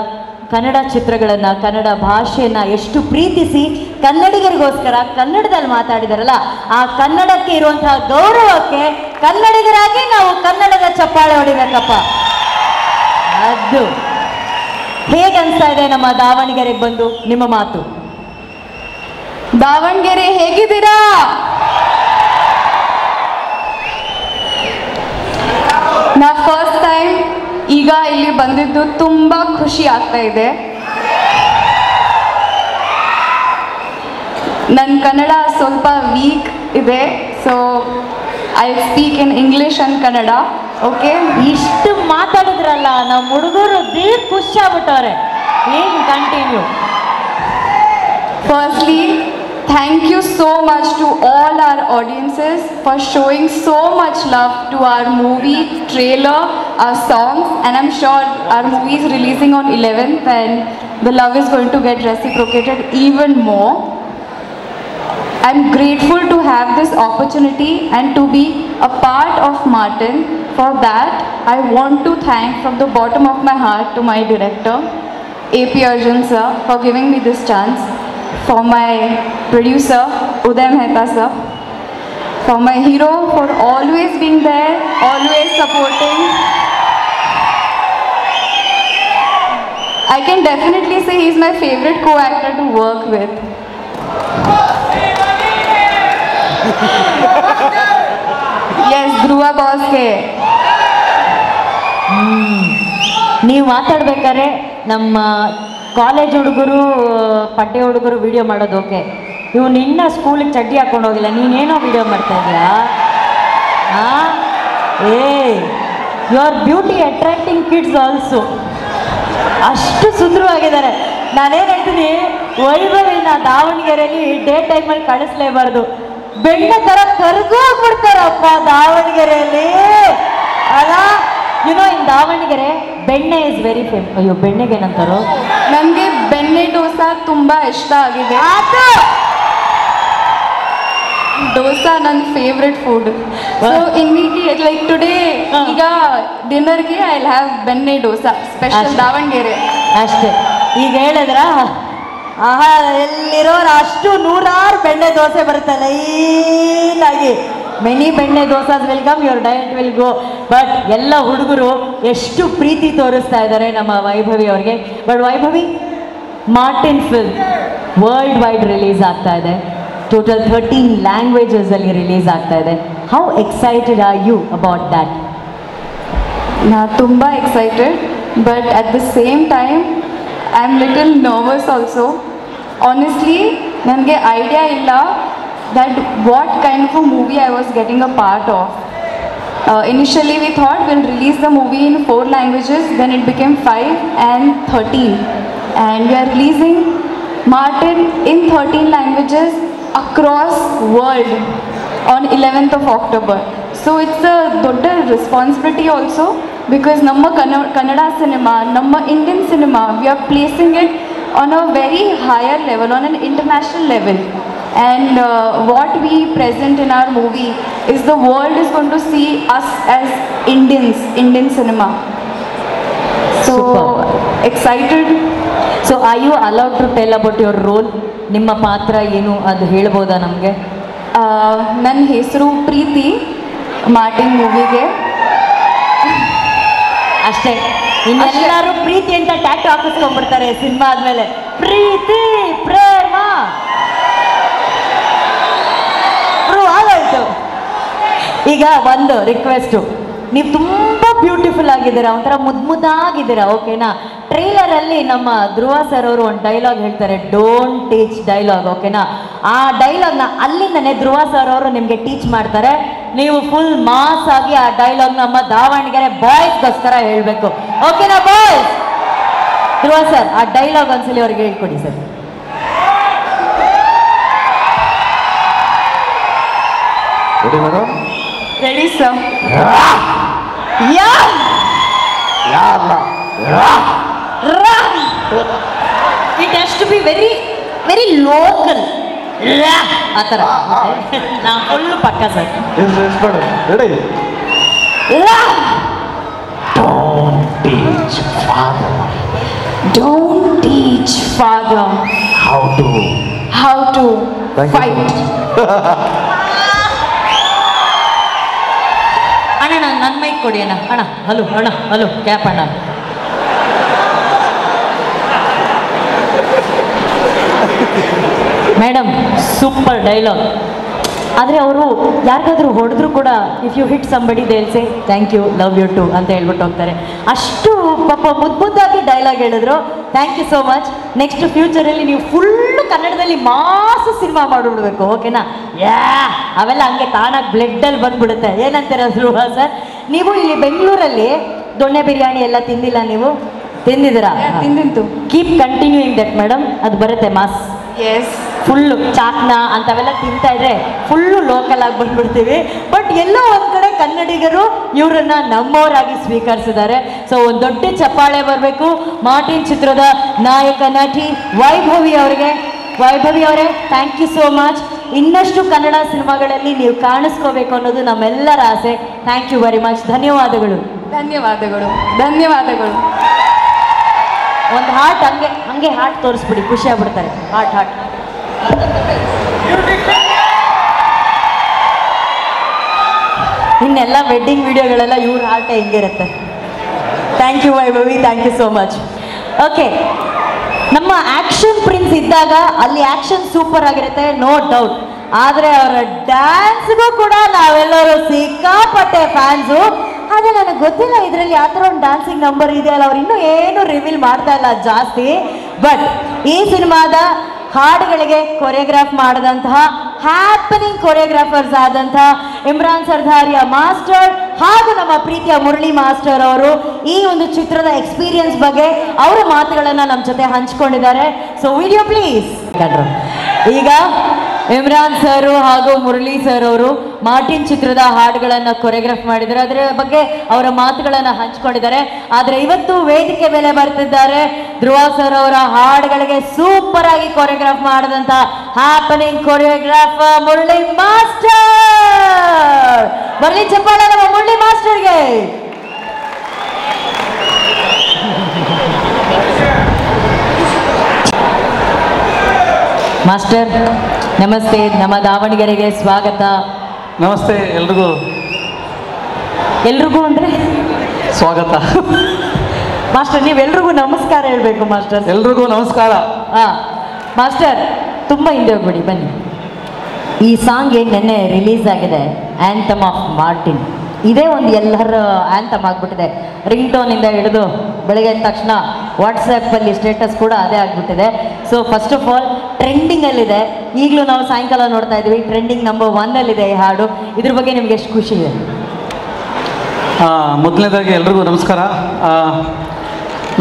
ಕನ್ನಡ ಚಿತ್ರಗಳನ್ನು, ಕನ್ನಡ ಭಾಷೆಯನ್ನು ಎಷ್ಟು ಪ್ರೀತಿಸಿ ಕನ್ನಡಿಗರಿಗೋಸ್ಕರ ಕನ್ನಡದಲ್ಲಿ ಮಾತಾಡಿದಾರಲ್ಲ, ಆ ಕನ್ನಡಕ್ಕೆ ಇರುವಂತಹ ಗೌರವಕ್ಕೆ ಕನ್ನಡಿಗರಾಗಿ ನಾವು ಕನ್ನಡದ ಚಪ್ಪಾಳೆ ಹೊಡಿಬೇಕಪ್ಪ. ಅದು ಹೇಗೆ ಅನಿಸ್ತಾ ಇದೆ ನಮ್ಮ ದಾವಣಗೆರೆಗೆ ಬಂದು? ನಿಮ್ಮ ಮಾತು. ದಾವಣಗೆರೆ ಹೇಗಿದ್ದೀರಾ? ನಾ ಫಸ್ಟ್ ಟೈಮ್ ಈಗ ಇಲ್ಲಿ ಬಂದಿದ್ದು ತುಂಬ ಖುಷಿ ಆಗ್ತಾ ಇದೆ. ನನ್ನ ಕನ್ನಡ ಸ್ವಲ್ಪ ವೀಕ್ ಇದೆ, so I speak in English and Kannada. Okay, ಇಷ್ಟು ಮಾತಾಡಿದ್ರಲ್ಲ ನಮ್ಮ ಹುಡುಗರು ದಿಲ್ ಖುಷಿ ಆಗ್ಬಿಟ್ಟವ್ರೆ. ಏನು continue. Firstly thank you so much to all our audiences for showing so much love to our movie, trailer, our songs, and I'm sure our movie is releasing on 11th and the love is going to get reciprocated even more. I'm grateful to have this opportunity and to be a part of Martin. For that, I want to thank from the bottom of my heart to my director, AP Arjun sir, for giving me this chance. For my producer, Uday Mehta sir. For my hero, for always being there, always supporting. I can definitely say he's my favorite co-actor to work with. Yes, Dhruva boss ke. ನೀವು ಮಾತಾಡ್ಬೇಕಾದ್ರೆ ನಮ್ಮ college ಹುಡುಗರು ಪಡ್ಡೆ ಹುಡುಗರು video ಮಾಡೋದು okay, ಇವು ನಿನ್ನ ಸ್ಕೂಲಿಗೆ ಚಡ್ಡಿ ಹಾಕೊಂಡು ಹೋಗಿಲ್ಲ, ನೀನೇನೋ ವಿಡಿಯೋ ಮಾಡ್ತಾ ಇದೆಯಾ? You are beauty attracting kids also. ಅಷ್ಟು ಸುಂದರವಾಗಿದ್ದಾರೆ. ನಾನೇನು ಹೇಳ್ತೀನಿ, ವೈಭವಿನ ದಾವಣಗೆರೆಯಲ್ಲಿ ಡೇ ಟೈಮಲ್ಲಿ ಕಳಿಸ್ಲೇಬಾರ್ದು, ಬೆಣ್ಣೆ ಥರ ಕರ್ಗೂ ಹೋಗ್ಬಿಡ್ತಾರಪ್ಪ ದಾವಣಗೆರೆಯಲ್ಲಿ ಅಲ್ಲ. ಯುನೋ ಇನ್ ದಾವಣಗೆರೆ ಬೆಣ್ಣೆ ಇಸ್ ವೆರಿ ಫೇಮಸ್. ಅಯ್ಯೋ, ಬೆಣ್ಣೆಗೆ ಏನಂತಾರೋ? ನನಗೆ ಬೆಣ್ಣೆ ಡೋಸಾ ತುಂಬಾ ಇಷ್ಟ ಆಗಿದೆ. ಡೋಸಾ ನನ್ನ favourite food. So immediate like today ಈಗ ಡಿನ್ನರ್ಗೆ ಐ ವಿಲ್ ಹ್ಯಾವ್ ಬೆಣ್ಣೆ ಡೋಸಾ ಸ್ಪೆಷಲ್ ದಾವಣಗೆರೆ. ಅಷ್ಟೇ. ಈಗ ಹೇಳಿದ್ರ ಆಹಾ, ಎಲ್ಲಿರೋರು ಅಷ್ಟು ನೂರಾರು ಬೆಣ್ಣೆ ದೋಸೆ ಬರುತ್ತಲ್ಲ ಲೈನಾಗಿ. ಮೆನಿ ಬೆಣ್ಣೆ dosas will come, your diet will go. But ಎಲ್ಲ ಹುಡುಗರು ಎಷ್ಟು ಪ್ರೀತಿ ತೋರಿಸ್ತಾ ಇದ್ದಾರೆ ನಮ್ಮ ವೈಭವಿ ಅವ್ರಿಗೆ. But Vaibhavi, Martin film worldwide release ಆಗ್ತಾ ಇದೆ. ಟೋಟಲ್ 13 ಲ್ಯಾಂಗ್ವೇಜಸಲ್ಲಿ ರಿಲೀಸ್ ಆಗ್ತಾ ಇದೆ. How excited are you about that? ನಾ ತುಂಬ excited, but at the same time I am little nervous also. Honestly ನನಗೆ ಐಡಿಯಾ ಇಲ್ಲ that what kind of a movie I was getting a part of. Initially we thought we'll release the movie in 4 languages, then it became 5 and 13. And we are releasing Martin in 13 languages across world on 11th of October. So it's a dodda responsibility also, because namma Kannada cinema, namma Indian cinema, we are placing it on a very higher level, on an international level. And what we present in our movie is the world is going to see us as Indians, Indian cinema. So excited. So are you allowed to tell about your role? ನಿಮ್ಮ ಪಾತ್ರ ಏನು ಅದು ಹೇಳ್ಬೋದಾ ನಮಗೆ? ನನ್ನ ಹೆಸರು ಪ್ರೀತಿ, Martin ಮೂವಿಗೆ ಅಷ್ಟೇ. ಇನ್ನೆಲ್ಲರೂ ಪ್ರೀತಿ ಅಂತ ಟ್ಯಾಟು ಹಾಕಿಸ್ಕೊಂಡ್ಬಿಡ್ತಾರೆ ಸಿನಿಮಾ ಆದ್ಮೇಲೆ. ಪ್ರೀತಿ ಪ್ರೇಮ ಆಗೋಯ್ತು. ಈಗ ಒಂದು ರಿಕ್ವೆಸ್ಟು, ನೀವು ತುಂಬ ಬ್ಯೂಟಿಫುಲ್ ಆಗಿದ್ದೀರಾ, ಒಂಥರ ಮುದ್ದಾಗಿದ್ದೀರಾ, ಓಕೆನಾ? ಟ್ರೈಲರಲ್ಲಿ ನಮ್ಮ ಧ್ರುವ ಸರ್ ಅವರು ಒಂದು ಡೈಲಾಗ್ ಹೇಳ್ತಾರೆ, ಡೋಂಟ್ ಟೀಚ್ ಡೈಲಾಗ್, ಓಕೆನಾ? ಆ ಡೈಲಾಗ್ನ ಅಲ್ಲಿಂದನೇ ಧ್ರುವ ಸರ್ ಅವರು ನಿಮಗೆ ಟೀಚ್ ಮಾಡ್ತಾರೆ. ನೀವು ಫುಲ್ ಮಾಸ್ ಆಗಿ ಆ ಡೈಲಾಗ್ ನಮ್ಮ ದಾವಣಗೆರೆ ಬಾಯ್ಸ್ಗೋಸ್ಕರ ಹೇಳಬೇಕು, ಓಕೆನಾ ಬಾಯ್ಸ್? ಧ್ರುವ ಸರ್, ಆ ಡೈಲಾಗ್ ಒಂದ್ಸಲಿ ಅವ್ರಿಗೆ ಹೇಳ್ಕೊಡಿ sir. Ready madam? Ready sir. It has to be very very local ಆ ಥರ. ನಾ ಫುಲ್ಲು ಪಕ್ಕ sir. Ready? Don't teach father. Don't teach father How to Thank you fight. ಅಣ್ಣ ನನ್ನ ಮೈಕ್ ಕೊಡಿ ಅಣ್ಣ. ಅಣ್ಣ ಹಲೋ, ಅಣ್ಣ ಹಲೋ, ಕ್ಯಾಪ್ ಅಣ್ಣ. Madam, super dialogue. ಆದರೆ ಅವರು ಯಾರಿಗಾದ್ರೂ ಹೊಡೆದ್ರು ಕೂಡ, if you hit somebody they will say thank you, love you too ಅಂತ ಹೇಳ್ಬಿಟ್ಟು ಹೋಗ್ತಾರೆ. ಅಷ್ಟು ಪಾಪ ಮುದ್ದಾಗಿ ಡೈಲಾಗ್ ಹೇಳಿದ್ರು. Thank you so much. Next ಫ್ಯೂಚರಲ್ಲಿ ನೀವು ಫುಲ್ಲು ಕನ್ನಡದಲ್ಲಿ ಮಾಸ್ ಸಿನಿಮಾ ಮಾಡಿಬಿಡ್ಬೇಕು, ಓಕೆನಾ? ಅವೆಲ್ಲ ಹಂಗೆ ತಾನಾಗಿ ಬ್ಲಡ್ಡಲ್ಲಿ ಬಂದ್ಬಿಡುತ್ತೆ. ಏನಂತೀರ ಧ್ರುವ ಸರ್? ನೀವು ಇಲ್ಲಿ ಬೆಂಗಳೂರಲ್ಲಿ ದೊಣ್ಣೆ ಬಿರಿಯಾನಿ ಎಲ್ಲ ತಿಂದಿಲ್ಲ? ನೀವು ತಿಂದಿದ್ದೀರಾ? ತಿಂದಿತ್ತು. ಕೀಪ್ ಕಂಟಿನ್ಯೂಯಿಂಗ್ ದಟ್ ಮೇಡಮ್, ಅದು ಬರುತ್ತೆ ಮಾಸ್. ಎಸ್, ಫುಲ್ಲು ಚಾಕ್ನ ಅಂಥವೆಲ್ಲ ತಿಂತಾ ಇದ್ರೆ ಫುಲ್ಲು ಲೋಕಲ್ ಆಗಿ ಬಂದ್ಬಿಡ್ತೀವಿ. ಬಟ್ ಎಲ್ಲೋ ಒಂದು ಕಡೆ ಕನ್ನಡಿಗರು ಇವರನ್ನ ನಮ್ಮವರಾಗಿ ಸ್ವೀಕರಿಸಿದ್ದಾರೆ. ಸೊ ಒಂದು ದೊಡ್ಡ ಚಪ್ಪಾಳೆ ಬರಬೇಕು ಮಾರ್ಟಿನ್ ಚಿತ್ರದ ನಾಯಕ ನಟಿ ವೈಭವಿ ಅವರಿಗೆ. ವೈಭವಿ ಅವರೇ, ಥ್ಯಾಂಕ್ ಯು ಸೋ ಮಚ್. ಇನ್ನಷ್ಟು ಕನ್ನಡ ಸಿನಿಮಾಗಳಲ್ಲಿ ನೀವು ಕಾಣಿಸ್ಕೋಬೇಕು ಅನ್ನೋದು ನಮ್ಮೆಲ್ಲರ ಆಸೆ. Thank you very much. ಧನ್ಯವಾದಗಳು. ಧನ್ಯವಾದಗಳು ಧನ್ಯವಾದಗಳು. ಒಂದು ಹಾರ್ಟ್ ಹಂಗೆ ಹಂಗೆ ಹಾರ್ಟ್ ತೋರಿಸ್ಬಿಡಿ, ಖುಷಿ ಆಗ್ಬಿಡ್ತಾರೆ. Heart heart. ಇನ್ನೆಲ್ಲ ವೆಡ್ಡಿಂಗ್ ವಿಡಿಯೋಗಳೆಲ್ಲ ಇವ್ರ ಹಾರ್ಟೇ ಹಿಂಗಿರುತ್ತೆ. Thank you Vaibhavi, thank you so much. Okay, ನಮ್ಮ ಆಕ್ಷನ್ ಪ್ರಿನ್ಸ್ ಇದ್ದಾಗ ಅಲ್ಲಿ ಆಕ್ಷನ್ ಸೂಪರ್ ಆಗಿರುತ್ತೆ, ನೋ ಡೌಟ್. ಆದರೆ ಅವರ ಡ್ಯಾನ್ಸ್ಗೂ ಕೂಡ ನಾವೆಲ್ಲರೂ ಸಿಕ್ಕಾಪಟ್ಟೆ ಫ್ಯಾನ್ಸು. ಆದರೆ ನನಗೆ ಗೊತ್ತಿಲ್ಲ ಇದರಲ್ಲಿ ಯಾವ ಥರ ಒಂದು ಡ್ಯಾನ್ಸಿಂಗ್ ನಂಬರ್ ಇದೆ ಅಲ್ಲ, ಅವ್ರು ಇನ್ನೂ ಏನು ರಿವೀಲ್ ಮಾಡ್ತಾ ಇಲ್ಲ ಜಾಸ್ತಿ. ಬಟ್ ಈ ಸಿನಿಮಾದ ಹಾಡುಗಳಿಗೆ ಕೊರಿಯೋಗ್ರಾಫ್ ಮಾಡಿದಂತಹ ಹ್ಯಾಪನಿಂಗ್ ಕೊರಿಯೋಗ್ರಾಫರ್ಸ್ ಆದಂತಹ ಇಮ್ರಾನ್ ಸರ್ದಾರಿಯಾ ಮಾಸ್ಟರ್ ಹಾಗೂ ನಮ್ಮ ಪ್ರೀತಿಯ ಮುರಳಿ ಮಾಸ್ಟರ್ ಅವರು ಈ ಒಂದು ಚಿತ್ರದ ಎಕ್ಸ್ಪೀರಿಯನ್ಸ್ ಬಗ್ಗೆ ಅವರ ಮಾತುಗಳನ್ನು ನಮ್ಮ ಜೊತೆ ಹಂಚ್ಕೊಂಡಿದ್ದಾರೆ. So video please. ಈಗ ಇಮ್ರಾನ್ ಸರ್ ಹಾಗೂ ಮುರಳಿ ಸರ್ ಅವರು ಮಾರ್ಟಿನ್ ಚಿತ್ರದ ಹಾಡುಗಳನ್ನು ಕೊರಿಯೋಗ್ರಾಫ್ ಮಾಡಿದ್ದಾರೆ, ಅದರ ಬಗ್ಗೆ ಅವರ ಮಾತುಗಳನ್ನು ಹಂಚ್ಕೊಂಡಿದ್ದಾರೆ. ಆದರೆ ಇವತ್ತು ವೇದಿಕೆ ಮೇಲೆ ಬರ್ತಿದ್ದಾರೆ ಧ್ರುವ ಸರ್ ಅವರ ಹಾಡುಗಳಿಗೆ ಸೂಪರ್ ಆಗಿ ಕೊರಿಯೋಗ್ರಾಫ್ ಮಾಡಿದಂಥ ಹ್ಯಾಪನಿಂಗ್ ಕೊರಿಯೋಗ್ರಾಫರ್ ಮುರಳಿ ಮಾಸ್ಟರ್. ಬರಲಿ ಚಪ್ಪಾಳೆ ನಮ್ಮ ಮುರಳಿ ಮಾಸ್ಟರ್ಗೆ. ಮಾಸ್ಟರ್ ನಮಸ್ತೆ, ನಮ್ಮ ದಾವಣಗೆರೆಗೆ ಸ್ವಾಗತ. ನಮಸ್ತೆ ಎಲ್ರಿಗೂ. ಎಲ್ರಿಗೂ ಅಂದರೆ ಸ್ವಾಗತ. ಮಾಸ್ಟರ್ ನೀವೆಲ್ರಿಗೂ ನಮಸ್ಕಾರ ಹೇಳಬೇಕು ಮಾಸ್ಟರ್. ಎಲ್ರಿಗೂ ನಮಸ್ಕಾರ. ಮಾಸ್ಟರ್ ತುಂಬ ಹಿಂದೆ ಹೋಗ್ಬಿಡಿ ಬನ್ನಿ. ಈ ಸಾಂಗ್ ಏನು ನೆನ್ನೆ ರಿಲೀಸ್ ಆಗಿದೆ, ಆ್ಯಂಥಮ್ ಆಫ್ ಮಾರ್ಟಿನ್. ಇದೇ ಒಂದು ಎಲ್ಲರ ಆ್ಯಂಥಮ್ ಆಗಿಬಿಟ್ಟಿದೆ. ರಿಂಗ್ ಟೋನಿಂದ ಹಿಡಿದು ಬೆಳಗ್ಗೆ ಎದ್ದ ತಕ್ಷಣ ವಾಟ್ಸಪ್ಪಲ್ಲಿ ಸ್ಟೇಟಸ್ ಕೂಡ ಅದೇ ಆಗಿಬಿಟ್ಟಿದೆ. ಸೊ ಫಸ್ಟ್ ಆಫ್ ಆಲ್ ಟ್ರೆಂಡಿಂಗಲ್ಲಿದೆ. ಈಗಲೂ ನಾವು ಸಾಯಂಕಾಲ ನೋಡ್ತಾ ಇದ್ದೀವಿ, ಟ್ರೆಂಡಿಂಗ್ ನಂಬರ್ 1 ಈ ಹಾಡು. ಇದ್ರ ಬಗ್ಗೆ ನಿಮ್ಗೆ ಎಷ್ಟು ಖುಷಿ ಇದೆ? ಮೊದಲನೇದಾಗಿ ಎಲ್ರಿಗೂ ನಮಸ್ಕಾರ.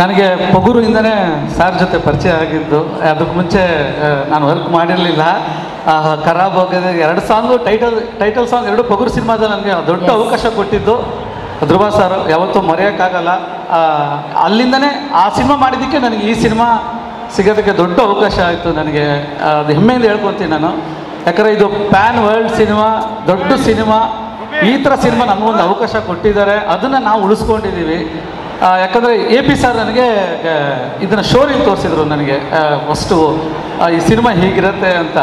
ನನಗೆ ಪಗುರುಯಿಂದನೇ ಸಾರ್ ಜೊತೆ ಪರಿಚಯ ಆಗಿದ್ದು. ಅದಕ್ಕೆ ಮುಂಚೆ ನಾನು ವರ್ಕ್ ಮಾಡಿರಲಿಲ್ಲ. ಖರಾಬ್ ಹೋಗಿದೆ 2 ಸಾಂಗು, ಟೈಟಲ್ ಸಾಂಗ್ 2 ಪಗುರು ಸಿನಿಮಾದಲ್ಲಿ ನನಗೆ ದೊಡ್ಡ ಅವಕಾಶ ಕೊಟ್ಟಿದ್ದು ಧ್ರುವ ಸರ್. ಯಾವತ್ತೂ ಮರೆಯೋಕ್ಕಾಗಲ್ಲ. ಅಲ್ಲಿಂದನೇ ಆ ಸಿನಿಮಾ ಮಾಡಿದ್ದಕ್ಕೆ ನನಗೆ ಈ ಸಿನಿಮಾ ಸಿಗೋದಕ್ಕೆ ದೊಡ್ಡ ಅವಕಾಶ ಆಯಿತು. ನನಗೆ ಅದು ಹೆಮ್ಮೆಯಿಂದ ಹೇಳ್ಕೊತೀನಿ ನಾನು. ಯಾಕಂದರೆ ಇದು ಪ್ಯಾನ್ ವರ್ಲ್ಡ್ ಸಿನಿಮಾ, ದೊಡ್ಡ ಸಿನಿಮಾ. ಈ ಥರ ಸಿನಿಮಾ ನಮಗೊಂದು ಅವಕಾಶ ಕೊಟ್ಟಿದ್ದಾರೆ, ಅದನ್ನು ನಾವು ಉಳಿಸ್ಕೊಂಡಿದ್ದೀವಿ. ಯಾಕಂದರೆ AP ಸರ್ ನನಗೆ ಇದನ್ನು ಶೋರಿಲಿ ತೋರಿಸಿದ್ರು ನನಗೆ ಫಸ್ಟು ಈ ಸಿನಿಮಾ ಹೀಗಿರುತ್ತೆ ಅಂತ.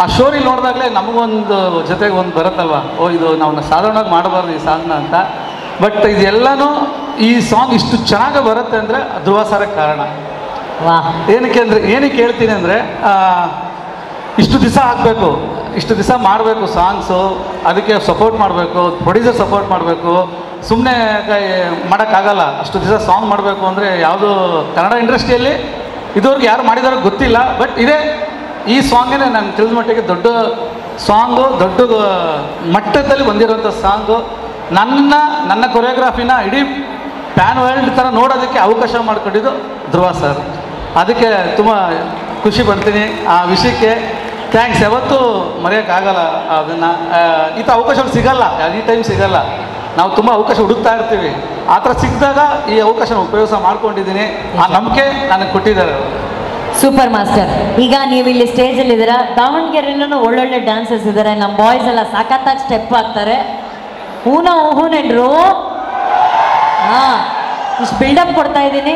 ಆ ಶೋರಿಲಿ ನೋಡಿದಾಗಲೇ ನಮಗೊಂದು ಜೊತೆಗೆ ಒಂದು ಬರುತ್ತಲ್ವ, ಇದು ನಾವು ಸಾಧಾರಣವಾಗಿ ಮಾಡಬಾರ್ದು ಈ ಸಾಂಗ್ನ ಅಂತ. ಬಟ್ ಇದೆಲ್ಲನೂ ಈ ಸಾಂಗ್ ಇಷ್ಟು ಚೆನ್ನಾಗಿ ಬರುತ್ತೆ ಅಂದರೆ ಧ್ರುವ ಸರೇ ಕಾರಣ. ಏನಕ್ಕೆ ಹೇಳ್ತೀನಿ ಅಂದರೆ, ಇಷ್ಟು ದಿವಸ ಆಗಬೇಕು, ಇಷ್ಟು ದಿವಸ ಮಾಡಬೇಕು ಸಾಂಗ್ಸು, ಅದಕ್ಕೆ ಸಪೋರ್ಟ್ ಮಾಡಬೇಕು, ಪ್ರೊಡ್ಯೂಸರ್ ಸಪೋರ್ಟ್ ಮಾಡಬೇಕು. ಸುಮ್ಮನೆ ಮಾಡೋಕ್ಕಾಗಲ್ಲ. ಅಷ್ಟು ದಿವಸ ಸಾಂಗ್ ಮಾಡಬೇಕು ಅಂದರೆ ಯಾವುದು ಕನ್ನಡ ಇಂಡಸ್ಟ್ರಿಯಲ್ಲಿ ಇದುವರೆಗೆ ಯಾರು ಮಾಡಿದಾರೋ ಗೊತ್ತಿಲ್ಲ. ಬಟ್ ಈ ಸಾಂಗೇ ನಾನು ತಿಳಿದ ಮಟ್ಟಿಗೆ ದೊಡ್ಡ ಸಾಂಗು, ದೊಡ್ಡ ಮಟ್ಟದಲ್ಲಿ ಬಂದಿರೋಂಥ ಸಾಂಗು. ನನ್ನ ಕೊರಿಯೋಗ್ರಾಫಿನ ಇಡೀ ಪ್ಯಾನ್ ವರ್ಲ್ಡ್ ಥರ ನೋಡೋದಕ್ಕೆ ಅವಕಾಶ ಮಾಡಿಕೊಟ್ಟಿದ್ದು ಧ್ರುವ ಸರ್. ಅದಕ್ಕೆ ತುಂಬ ಖುಷಿ ಪಡ್ತೀನಿ. ಆ ವಿಷಯಕ್ಕೆ ಥ್ಯಾಂಕ್ಸ್. ಯಾವತ್ತೂ ಮರೆಯೋಕ್ಕಾಗಲ್ಲ ಅದನ್ನು. ಈ ಥರ ಅವಕಾಶಗಳು ಸಿಗಲ್ಲ, ಈ ಟೈಮ್ ಸಿಗಲ್ಲ. ನಾವು ತುಂಬ ಅವಕಾಶ ಹುಡುಕ್ತಾ ಇರ್ತೀವಿ. ಆ ಥರ ಸಿಕ್ಕಿದಾಗ ಈ ಅವಕಾಶನ ಉಪಯೋಗ ಮಾಡ್ಕೊಂಡಿದ್ದೀನಿ. ಆ ನಂಬಿಕೆ ನನಗೆ ಕೊಟ್ಟಿದ್ದಾರೆ. Super master. ಈಗ ನೀವು ಇಲ್ಲಿ ಸ್ಟೇಜಲ್ಲಿದ್ದೀರಾ, ದಾವಣಗೆರೆಯಲ್ಲೂ ಒಳ್ಳೊಳ್ಳೆ ಡ್ಯಾನ್ಸರ್ಸ್ ಇದ್ದಾರೆ. ನಮ್ಮ ಬಾಯ್ಸ್ ಎಲ್ಲ ಸಖತ್ತಾಗಿ ಸ್ಟೆಪ್ ಆಗ್ತಾರೆ. ಹೂನೇನ್ರು ಇಷ್ಟು ಬಿಲ್ಡಪ್ ಕೊಡ್ತಾ ಇದ್ದೀನಿ.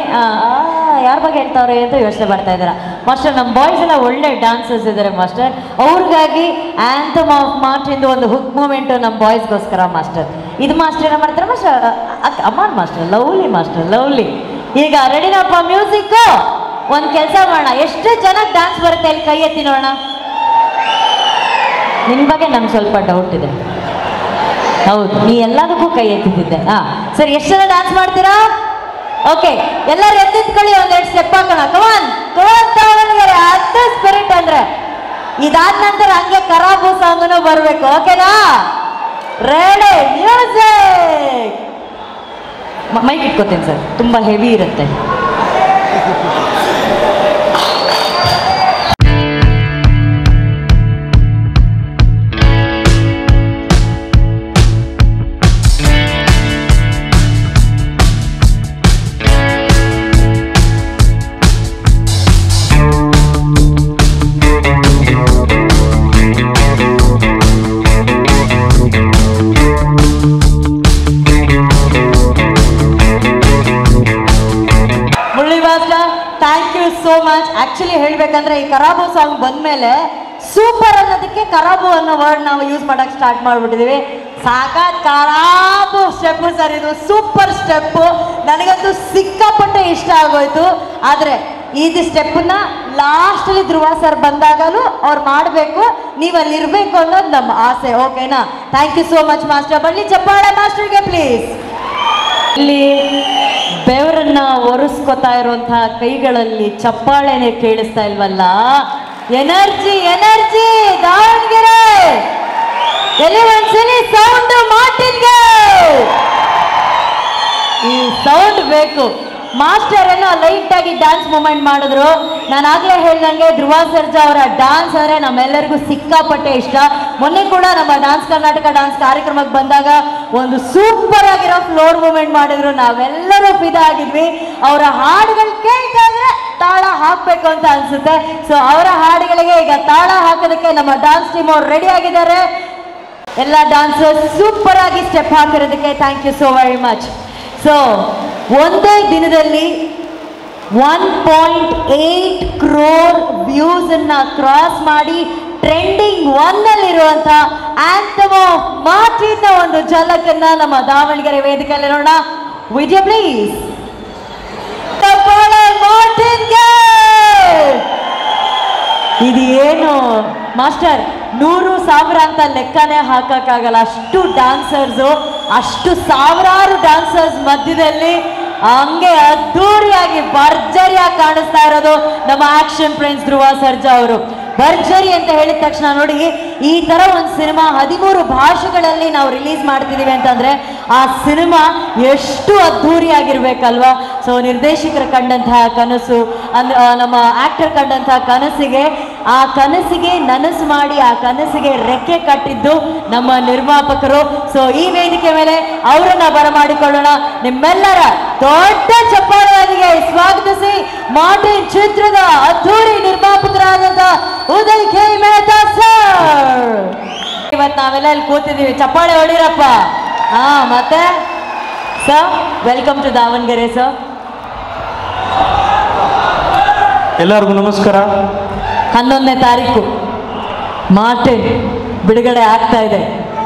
ಯಾರ ಬಗ್ಗೆ ಹೇಳ್ತಾವ್ರೆ ಅಂತ ಯೋಚನೆ ಮಾಡ್ತಾ ಇದ್ದೀರಾ ಮಾಸ್ಟರ್. ನಮ್ಮ ಬಾಯ್ಸ್ ಎಲ್ಲ ಒಳ್ಳೆ ಡ್ಯಾನ್ಸರ್ಸ್ ಇದ್ದಾರೆ ಮಾಸ್ಟರ್. ಅವ್ರಿಗಾಗಿ ಆ್ಯಂಥಮ್ ಆಫ್ ಮಾರ್ಟಿನ್ ಒಂದು ಹುಕ್ ಮೂಮೆಂಟು ನಮ್ಮ ಬಾಯ್ಸ್ಗೋಸ್ಕರ ಮಾಸ್ಟರ್. ಇದು ಮಾಸ್ಟರ್ ಏನೋ ಮಾಡ್ತಾರೆ ಮಾಸ್ಟರ್, ಅಮ್ಮಾನ್ ಮಾಸ್ಟರ್, ಲವ್ಲಿ ಮಾಸ್ಟರ್, ಲವ್ಲಿ. ಈಗ ರೆಡಿನಪ್ಪ ಮ್ಯೂಸಿಕ್ಕು. ಒಂದು ಕೆಲಸ ಮಾಡೋಣ, ಎಷ್ಟು ಜನಕ್ಕೆ ಡ್ಯಾನ್ಸ್ ಬರುತ್ತೆ ಅಲ್ಲಿ ಕೈ ಎತ್ತಿ ನೋಡೋಣ. ನಿನ್ನ ಬಗ್ಗೆ ನಂಗೆ ಸ್ವಲ್ಪ ಡೌಟ್ ಇದೆ. ಹೌದು, ನೀ ಎಲ್ಲದಕ್ಕೂ ಕೈ ಎತ್ತಿದ್ದೆ. ಸರಿ, ಎಷ್ಟು ಜನ ಡ್ಯಾನ್ಸ್ ಮಾಡ್ತೀರಾ? ಓಕೆ, ಎಲ್ಲರೂ ಎತ್ತಿತ್ಕೊಳ್ಳಿ, ಒಂದೆರಡು ಸ್ಟೆಪ್ ಹಾಕೋಣ. ಕಮಾನ್ ದಾವಣಗೆರೆ, ಅದು ಸ್ಪಿರಿಟ್ ಅಂದ್ರೆ. ಇದಾದ ನಂತರ ಹಂಗೆ ಖರಾಬು ಸಾಂಗ್ನು ಬರಬೇಕು. ಓಕೆನಾ? Ready, music. ಮೈಕ್ ಇಟ್ಕೋತೀನಿ ಸರ್, ತುಂಬ ಹೆವಿ ಇರುತ್ತೆ. ಆಕ್ಚುಲಿ ಹೇಳ್ಬೇಕಂದ್ರೆ ಈ ಕರಾಬು ಸಾಂಗ್ ಬಂದ್ಮೇಲೆ ಸೂಪರ್ ಅನ್ನೋದಕ್ಕೆ ಕರಾಬು ಅನ್ನೋ ವರ್ಡ್ ನಾವು ಯೂಸ್ ಮಾಡಕ್ ಸ್ಟಾರ್ಟ್ ಮಾಡ್ಬಿಟ್ಟಿದೀವಿ. ಸಾಕಾತ್ ಕರಾಬು ಸ್ಟೆಪ್ ಸರ್, ಇದು ಸೂಪರ್ ಸ್ಟೆಪ್, ನನಗಂತೂ ಸಿಕ್ಕಾಪಟ್ಟೆ ಇಷ್ಟ ಆಗೋಯ್ತು. ಆದ್ರೆ ಇದು ಸ್ಟೆಪ್ನ ಲಾಸ್ಟಲ್ಲಿ ಧ್ರುವ ಸರ್ ಬಂದಾಗಲೂ ಅವ್ರು ಮಾಡಬೇಕು, ನೀವು ಅಲ್ಲಿ ಇರಬೇಕು ಅನ್ನೋದು ನಮ್ಮ ಆಸೆ. ಓಕೆನಾ? Thank you so much master. ಬನ್ನಿ ಚಪ್ಪಾಳೆ ಮಾಸ್ಟರ್ಗೆ ಪ್ಲೀಸ್. ಇಲ್ಲಿ ಬೆವರನ್ನ ಒರೆಸ್ಕೊತಾ ಇರುವಂತಹ ಕೈಗಳಲ್ಲಿ ಚಪ್ಪಾಳೆನೆ ಕೇಳಿಸ್ತಾ ಇಲ್ವಲ್ಲ? ಎನರ್ಜಿ ಎನರ್ಜಿ ದಾವಣಗೆರೆ, ಎಲ್ಲಿ ಒಂದ್ಸಲಿ ಸೌಂಡ್ ಮಾರ್ಟಿನ್ಗೆ, ಈ ಸೌಂಡ್ ಬೇಕು. ಮಾಸ್ಟರ್ ಏನೋ ಲೈಟ್ ಆಗಿ ಡ್ಯಾನ್ಸ್ ಮೂಮೆಂಟ್ ಮಾಡಿದ್ರು. ನಾನು ಆಗ್ಲೇ ಹೇಳ್ದಂಗೆ ಧ್ರುವ ಸರ್ಜಾ ಅವರ ಡ್ಯಾನ್ಸ್ ಅಂದ್ರೆ ನಮ್ಮೆಲ್ಲರಿಗೂ ಸಿಕ್ಕಾಪಟ್ಟೆ ಇಷ್ಟ. ಮೊನ್ನೆ ಕೂಡ ನಮ್ಮ ಡ್ಯಾನ್ಸ್ ಕರ್ನಾಟಕ ಡ್ಯಾನ್ಸ್ ಕಾರ್ಯಕ್ರಮಕ್ಕೆ ಬಂದಾಗ ಒಂದು ಸೂಪರ್ ಆಗಿರೋ ಫ್ಲೋರ್ ಮೂಮೆಂಟ್ ಮಾಡಿದ್ರು, ನಾವೆಲ್ಲರೂ ಫಿದಾ ಆಗಿದ್ವಿ. ಅವರ ಹಾಡುಗಳು ಕೇಳ್ತಾ ಇದ್ರೆ ತಾಳ ಹಾಕ್ಬೇಕು ಅಂತ ಅನ್ಸುತ್ತೆ. ಸೊ ಅವರ ಹಾಡುಗಳಿಗೆ ಈಗ ತಾಳ ಹಾಕೋದಕ್ಕೆ ನಮ್ಮ ಡ್ಯಾನ್ಸ್ ಟೀಮ್ ಅವ್ರು ರೆಡಿ ಆಗಿದ್ದಾರೆ. ಎಲ್ಲ ಡಾನ್ಸರ್ಸ್ ಸೂಪರ್ ಆಗಿ ಸ್ಟೆಪ್ ಹಾಕಿರೋದಕ್ಕೆ thank you so very much. So ಒಂದೇ ದಿನದಲ್ಲಿ 1.8 crore ವ್ಯೂಸ್ ಅನ್ನ ಕ್ರಾಸ್ ಮಾಡಿ ಟ್ರೆಂಡಿಂಗ್ 1 ಅಲ್ಲಿರುವಂತ ಆಂಥಮ್ ಆಫ್ ಮಾರ್ಟಿನ್ ಒಂದು ಝಲಕನ್ನ ನಮ್ಮ ದಾವಣಗೆರೆ ವೇದಿಕೆಯಲ್ಲಿ ನೋಡೋಣ. Video please. ಮಾರ್ಟಿನ್ಗೆ ಇದು ಏನು ಮಾಸ್ಟರ್, 100,000 ಅಂತ ಲೆಕ್ಕನೇ ಹಾಕಕ್ಕಾಗಲ್ಲ. ಅಷ್ಟು ಡ್ಯಾನ್ಸರ್ಸು, ಅಷ್ಟು ಸಾವಿರಾರು ಡ್ಯಾನ್ಸರ್ಸ್ ಮಧ್ಯದಲ್ಲಿ ಹಂಗೆ ಅದ್ದೂರಿಯಾಗಿ ಭರ್ಜರಿಯಾಗಿ ಕಾಣಿಸ್ತಾ ಇರೋದು ನಮ್ಮ ಆಕ್ಷನ್ ಪ್ರಿನ್ಸ್ ಧ್ರುವ ಸರ್ಜಾ ಅವರು. ಭರ್ಜರಿ ಅಂತ ಹೇಳಿದ ತಕ್ಷಣ ನೋಡಿ, ಈ ತರ ಒಂದು ಸಿನಿಮಾ 13 ಭಾಷೆಗಳಲ್ಲಿ ನಾವು ರಿಲೀಸ್ ಮಾಡ್ತಿದೀವಿ ಅಂತಂದ್ರೆ ಆ ಸಿನಿಮಾ ಎಷ್ಟು ಅದ್ಧೂರಿಯಾಗಿರ್ಬೇಕಲ್ವಾ. ಸೊ ನಿರ್ದೇಶಕರು ಕಂಡಂತಹ ಕನಸು, ನಮ್ಮ ಆಕ್ಟರ್ ಕಂಡಂತಹ ಕನಸಿಗೆ, ಆ ಕನಸಿಗೆ ನನಸು ಮಾಡಿ ಆ ಕನಸಿಗೆ ರೆಕ್ಕೆ ಕಟ್ಟಿದ್ದು ನಮ್ಮ ನಿರ್ಮಾಪಕರು. ಸೊ ಈ ವೇದಿಕೆ ಮೇಲೆ ಅವರನ್ನ ಬರಮಾಡಿಕೊಳ್ಳೋಣ. ನಿಮ್ಮೆಲ್ಲರ ದೊಡ್ಡ ಚಪ್ಪಾಳೆಯೊಂದಿಗೆ ಸ್ವಾಗತಿಸಿ ಮಾರ್ಟಿನ್ ಚಿತ್ರದ ಅದ್ಧೂರಿ ನಿರ್ಮಾಪಕರಾದಂತಹ ಉದಯ್ ಕೆ ಮೆಹ್ತಾ ಸರ್. ಇವತ್ತು ನಾವೆಲ್ಲ ಇಲ್ಲಿ ಕೂತಿದ್ದೀವಿ, ಚಪ್ಪಾಳೆ ಹೊಡಿರಪ್ಪ. ಹಾ, ಮತ್ತೆ sir welcome to Davanagere sir. ಎಲ್ಲರಿಗೂ ನಮಸ್ಕಾರ. 11ನೇ ತಾರೀಕು ಮಾರ್ಟಿನ್ ಬಿಡುಗಡೆ ಆಗ್ತಾ ಇದೆ.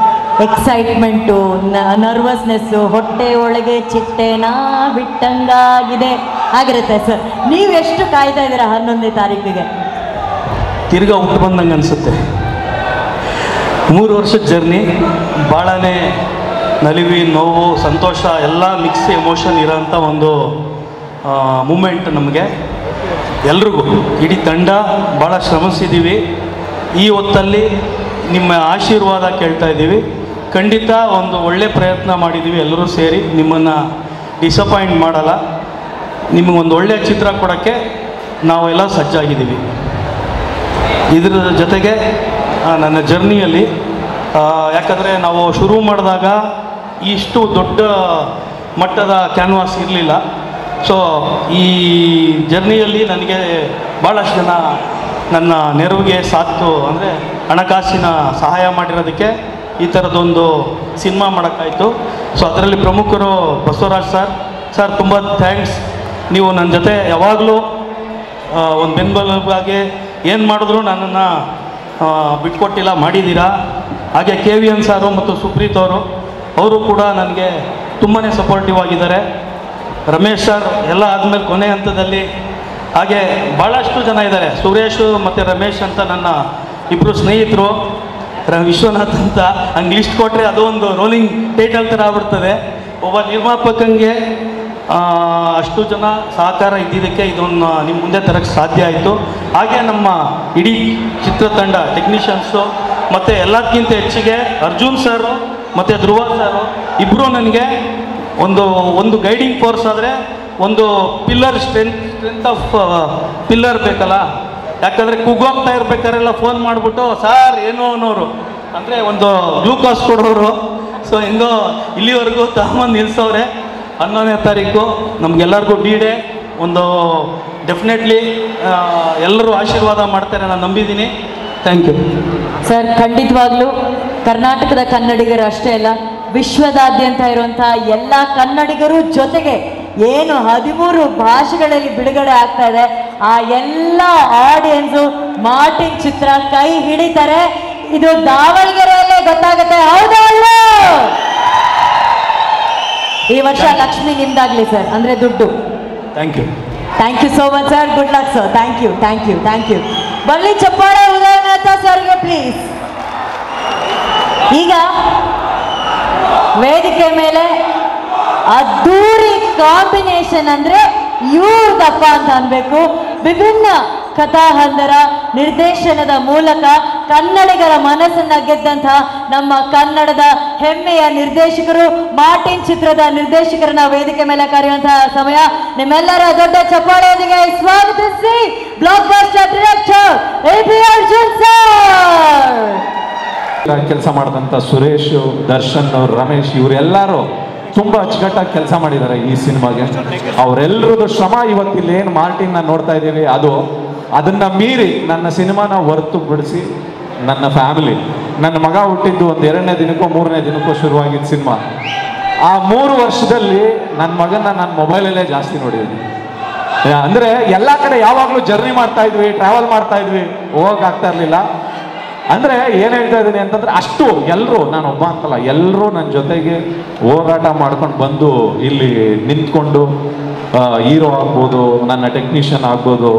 ಎಕ್ಸೈಟ್ಮೆಂಟು, ನರ್ವಸ್ನೆಸ್ಸು, ಹೊಟ್ಟೆ ಒಳಗೆ ಚಿಟ್ಟೆನಾ ಬಿಟ್ಟಂಗಾಗಿದೆ ಆಗಿರುತ್ತೆ ಸರ್. ನೀವು ಎಷ್ಟು ಕಾಯ್ತಾ ಇದ್ದೀರಾ 11ನೇ ತಾರೀಕಿಗೆ? ತಿರ್ಗಾ ಹುಟ್ಟು ಬಂದಂಗೆ ಅನಿಸುತ್ತೆ. 3 ವರ್ಷದ ಜರ್ನಿ, ಭಾಳನೇ ನಲಿವಿ, ನೋವು, ಸಂತೋಷ ಎಲ್ಲ ಮಿಕ್ಸ್ ಎಮೋಷನ್ ಇರೋಂಥ ಒಂದು ಮೂಮೆಂಟ್ ನಮಗೆ ಎಲ್ರಿಗೂ. ಇಡೀ ತಂಡ ಭಾಳ ಶ್ರಮಿಸಿದ್ದೀವಿ. ಈ ಹೊತ್ತಲ್ಲಿ ನಿಮ್ಮ ಆಶೀರ್ವಾದ ಕೇಳ್ತಾ ಇದ್ದೀವಿ. ಖಂಡಿತ ಒಂದು ಒಳ್ಳೆ ಪ್ರಯತ್ನ ಮಾಡಿದ್ದೀವಿ ಎಲ್ಲರೂ ಸೇರಿ. ನಿಮ್ಮನ್ನು ಡಿಸಪಾಯಿಂಟ್ ಮಾಡಲ್ಲ. ನಿಮಗೊಂದು ಒಳ್ಳೆಯ ಚಿತ್ರ ಕೊಡೋಕ್ಕೆ ನಾವೆಲ್ಲ ಸಜ್ಜಾಗಿದ್ದೀವಿ. ಇದ್ರ ಜೊತೆಗೆ ನನ್ನ ಜರ್ನಿಯಲ್ಲಿ ಯಾಕಂದರೆ ನಾವು ಶುರು ಮಾಡಿದಾಗ ಇಷ್ಟು ದೊಡ್ಡ ಮಟ್ಟದ ಕ್ಯಾನ್ವಾಸ್ ಇರಲಿಲ್ಲ. ಸೊ ಈ ಜರ್ನಿಯಲ್ಲಿ ನನಗೆ ಭಾಳಷ್ಟು ಜನ ನನ್ನ ನೆರವಿಗೆ ಸಾಥು, ಅಂದರೆ ಹಣಕಾಸಿನ ಸಹಾಯ ಮಾಡಿರೋದಕ್ಕೆ ಈ ಥರದೊಂದು ಸಿನಿಮಾ ಮಾಡೋಕ್ಕಾಯಿತು. ಸೊ ಅದರಲ್ಲಿ ಪ್ರಮುಖರು ಬಸವರಾಜ್ ಸರ್ ತುಂಬ ಥ್ಯಾಂಕ್ಸ್. ನೀವು ನನ್ನ ಜೊತೆ ಯಾವಾಗಲೂ ಒಂದು ಬೆಂಬಲವಾಗಿ ಏನು ಮಾಡಿದ್ರು ನನ್ನನ್ನು ಬಿಟ್ಕೊಟ್ಟಿಲ್ಲ, ಮಾಡಿದ್ದೀರಾ. ಹಾಗೆ KVN ಸಾರು ಮತ್ತು ಸುಪ್ರೀತ್ ಅವರು ಕೂಡ ನನಗೆ ತುಂಬಾ ಸಪೋರ್ಟಿವ್ ಆಗಿದ್ದಾರೆ. ರಮೇಶ್ ಸರ್ ಎಲ್ಲ ಆದಮೇಲೆ ಕೊನೆ ಹಂತದಲ್ಲಿ. ಹಾಗೆ ಭಾಳಷ್ಟು ಜನ ಇದ್ದಾರೆ. ಸುರೇಶ್ ಮತ್ತು ರಮೇಶ್ ಅಂತ ನನ್ನ ಇಬ್ಬರು ಸ್ನೇಹಿತರು. ವಿಶ್ವನಾಥ್ ಅಂತ ಹಂಗೆ ಲಿಸ್ಟ್ ಕೊಟ್ಟರೆ ಅದು ಒಂದು ರೋಲಿಂಗ್ ಟೈಟಲ್ ಥರ ಆಗ್ಬಿಡ್ತದೆ. ಒಬ್ಬ ನಿರ್ಮಾಪಕಂಗೆ ಅಷ್ಟು ಜನ ಸಹಕಾರ ಇದ್ದಿದ್ದಕ್ಕೆ ಇದನ್ನು ನಿಮ್ಮ ಮುಂದೆ ತರಕ್ಕೆ ಸಾಧ್ಯ ಆಯಿತು. ಹಾಗೆ ನಮ್ಮ ಇಡೀ ಚಿತ್ರತಂಡ, ಟೆಕ್ನಿಷಿಯನ್ಸು ಮತ್ತು ಎಲ್ಲದಕ್ಕಿಂತ ಹೆಚ್ಚಿಗೆ ಅರ್ಜುನ್ ಸರು ಮತ್ತು ಧ್ರುವ ಸರು ಇಬ್ಬರು ನನಗೆ ಒಂದು ಗೈಡಿಂಗ್ ಫೋರ್ಸ್. ಆದರೆ ಒಂದು ಪಿಲ್ಲರ್ ಸ್ಟ್ರೆಂತ್ ಆಫ್ ಪಿಲ್ಲರ್ ಬೇಕಲ್ಲ. ಯಾಕಂದರೆ ಕುಗ್ಗೋಗ್ತಾ ಇರ್ಬೇಕಾರೆಲ್ಲ ಫೋನ್ ಮಾಡಿಬಿಟ್ಟು ಸಾರ್ ಏನು ಅನ್ನೋರು, ಅಂದರೆ ಒಂದು ಗ್ಲೂಕೋಸ್ ಕೊಡೋರು. ಸೊ ಹೆಂಗೋ ಇಲ್ಲಿವರೆಗೂ ತಗೊಂಬಂದು ನಿಲ್ಲಿಸೋರೆ. 11ನೇ ತಾರೀಕು ನಮಗೆಲ್ಲರಿಗೂ D-Day. ಒಂದು ಡೆಫಿನೆಟ್ಲಿ ಎಲ್ಲರೂ ಆಶೀರ್ವಾದ ಮಾಡ್ತಾರೆ, ನಾನು ನಂಬಿದ್ದೀನಿ. Thank you sir. ಖಂಡಿತವಾಗ್ಲೂ ಕರ್ನಾಟಕದ ಕನ್ನಡಿಗರು ಅಷ್ಟೇ ಅಲ್ಲ, ವಿಶ್ವದಾದ್ಯಂತ ಇರುವಂಥ ಎಲ್ಲ ಕನ್ನಡಿಗರು ಜೊತೆಗೆ ಏನು 13 ಭಾಷೆಗಳಲ್ಲಿ ಬಿಡುಗಡೆ ಆಗ್ತಾ ಇದೆ, ಆ ಎಲ್ಲ ಆಡಿಯನ್ಸು ಮಾರ್ಟಿನ್ ಚಿತ್ರ ಕೈ ಹಿಡಿತಾರೆ. ಇದು ದಾವಣಗೆರೆಯಲ್ಲೇ ಗೊತ್ತಾಗುತ್ತೆ, ಹೌದಾ ಅಲ್ಲ? ಈ ವರ್ಷ ಲಕ್ಷ್ಮಿ ನಿಮ್ದಾಗ್ಲಿ ಸರ್, ಅಂದ್ರೆ ದುಡ್ಡು. Thank you. Thank you so much sir, good luck sir. Thank you thank you thank you. ಬರ್ಲಿ ಚಪ್ಪಾಳೆ ಉದಯನಾಥ ಸರ್ಗೆ ಪ್ಲೀಸ್. ಈಗ ವೇದಿಕೆ ಮೇಲೆ ಅದ್ದೂರಿ ಕಾಂಬಿನೇಷನ್ ಅಂದ್ರೆ ಇವ್ರದಪ್ಪ ಅಂತ ಅನ್ಬೇಕು. ವಿಭಿನ್ನ ಕಥಾಹಂದರ ನಿರ್ದೇಶನದ ಮೂಲಕ ಕನ್ನಡಿಗರ ಮನಸ್ಸನ್ನ ಗೆದ್ದಂತಹ ನಮ್ಮ ಕನ್ನಡದ ಹೆಮ್ಮೆಯ ನಿರ್ದೇಶಕರು, ಮಾರ್ಟಿನ್ ಚಿತ್ರದ ನಿರ್ದೇಶಕರನ್ನ ವೇದಿಕೆ ಮೇಲೆ ಕರೆಯುವಂತಹ ಸಮಯ. ನಿಮ್ಮೆಲ್ಲರ ದೊಡ್ಡ ಚಪ್ಪಾಳೆಯೊಂದಿಗೆ ಸ್ವಾಗತಿಸಿ blockbuster director A B. Arjun sir. ಕೆಲಸ ಮಾಡಿದಂಥ ಸುರೇಶ್, ದರ್ಶನ್, ರಮೇಶ್ ಇವರೆಲ್ಲರೂ ತುಂಬ ಅಚ್ಚುಕಟ್ಟಾಗಿ ಕೆಲಸ ಮಾಡಿದ್ದಾರೆ ಈ ಸಿನಿಮಾಗೆ. ಅವರೆಲ್ಲರದ್ದು ಶ್ರಮ ಇವತ್ತಿಲ್ಲಿ ಏನು ಮಾರ್ಟಿನ್ನ ನೋಡ್ತಾ ಇದ್ದೀವಿ, ಅದನ್ನು ಮೀರಿ ನನ್ನ ಸಿನಿಮಾನ ಹೊರತುಪಡಿಸಿ ನನ್ನ ಫ್ಯಾಮಿಲಿ, ನನ್ನ ಮಗ ಹುಟ್ಟಿದ್ದು ಒಂದು 2ನೇ ದಿನಕ್ಕೋ 3ನೇ ದಿನಕ್ಕೋ ಶುರುವಾಗಿದ್ದ ಸಿನಿಮಾ. ಆ 3 ವರ್ಷದಲ್ಲಿ ನನ್ನ ಮಗನ ನಾನು ಮೊಬೈಲಲ್ಲೇ ಜಾಸ್ತಿ ನೋಡಿದ್ದೀನಿ. ಅಂದರೆ ಎಲ್ಲ ಕಡೆ ಯಾವಾಗಲೂ ಜರ್ನಿ ಮಾಡ್ತಾ ಇದ್ವಿ, ಟ್ರಾವೆಲ್ ಮಾಡ್ತಾ ಇದ್ವಿ, ಹೋಗೋಕ್ಕಾಗ್ತಾ ಇರಲಿಲ್ಲ. ಅಂದರೆ ಏನು ಹೇಳ್ತಾ ಇದ್ದೀನಿ ಅಂತಂದರೆ, ಅಷ್ಟು ಎಲ್ಲರೂ, ನಾನು ಒಬ್ಬ ಅಂತಲ್ಲ, ಎಲ್ಲರೂ ನನ್ನ ಜೊತೆಗೆ ಹೋರಾಟ ಮಾಡ್ಕೊಂಡು ಬಂದು ಇಲ್ಲಿ ನಿಂತ್ಕೊಂಡು ಹೀರೋ ಆಗ್ಬೋದು, ನನ್ನ ಟೆಕ್ನಿಷಿಯನ್ ಆಗ್ಬೋದು,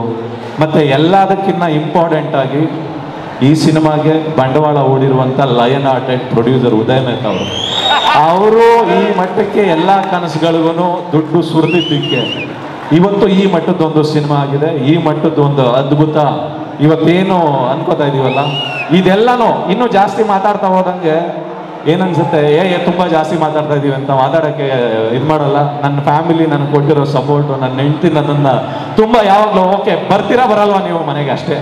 ಮತ್ತು ಎಲ್ಲದಕ್ಕಿಂತ ಇಂಪಾರ್ಟೆಂಟಾಗಿ ಈ ಸಿನಿಮಾಗೆ ಬಂಡವಾಳ ಹೂಡಿರುವಂಥ ಲಯನ್ ಆರ್ಟೆಡ್ ಪ್ರೊಡ್ಯೂಸರ್ ಉದಯ್ ಮೆಹ್ತಾ ಅವರು ಈ ಮಟ್ಟಕ್ಕೆ ಎಲ್ಲ ಕನಸುಗಳಿಗೂ ದುಡ್ಡು ಸುರಿದಿದ್ದಕ್ಕೆ ಇವತ್ತು ಈ ಮಟ್ಟದೊಂದು ಸಿನಿಮಾ ಆಗಿದೆ. ಈ ಮಟ್ಟದೊಂದು ಅದ್ಭುತ ಇವತ್ತೇನು ಅನ್ಕೋತಾ ಇದೀವಲ್ಲ, ಇದೆಲ್ಲನೂ ಇನ್ನೂ ಜಾಸ್ತಿ ಮಾತಾಡ್ತಾ ಹೋದಂಗೆ ಏನನ್ಸುತ್ತೆ, ತುಂಬ ಜಾಸ್ತಿ ಮಾತಾಡ್ತಾ ಇದೀವಿ ಅಂತ ಮಾತಾಡೋಕ್ಕೆ ಇದು ಮಾಡಲ್ಲ. ನನ್ನ ಫ್ಯಾಮಿಲಿ ನನಗೆ ಕೊಟ್ಟಿರೋ ಸಪೋರ್ಟು, ನನ್ನ ಹೆಂಡತಿ ನನ್ನನ್ನು ತುಂಬ ಯಾವಾಗಲೂ ಓಕೆ ಬರ್ತೀರಾ ಬರಲ್ವಾ ನೀವು ಮನೆಗೆ ಅಷ್ಟೇ.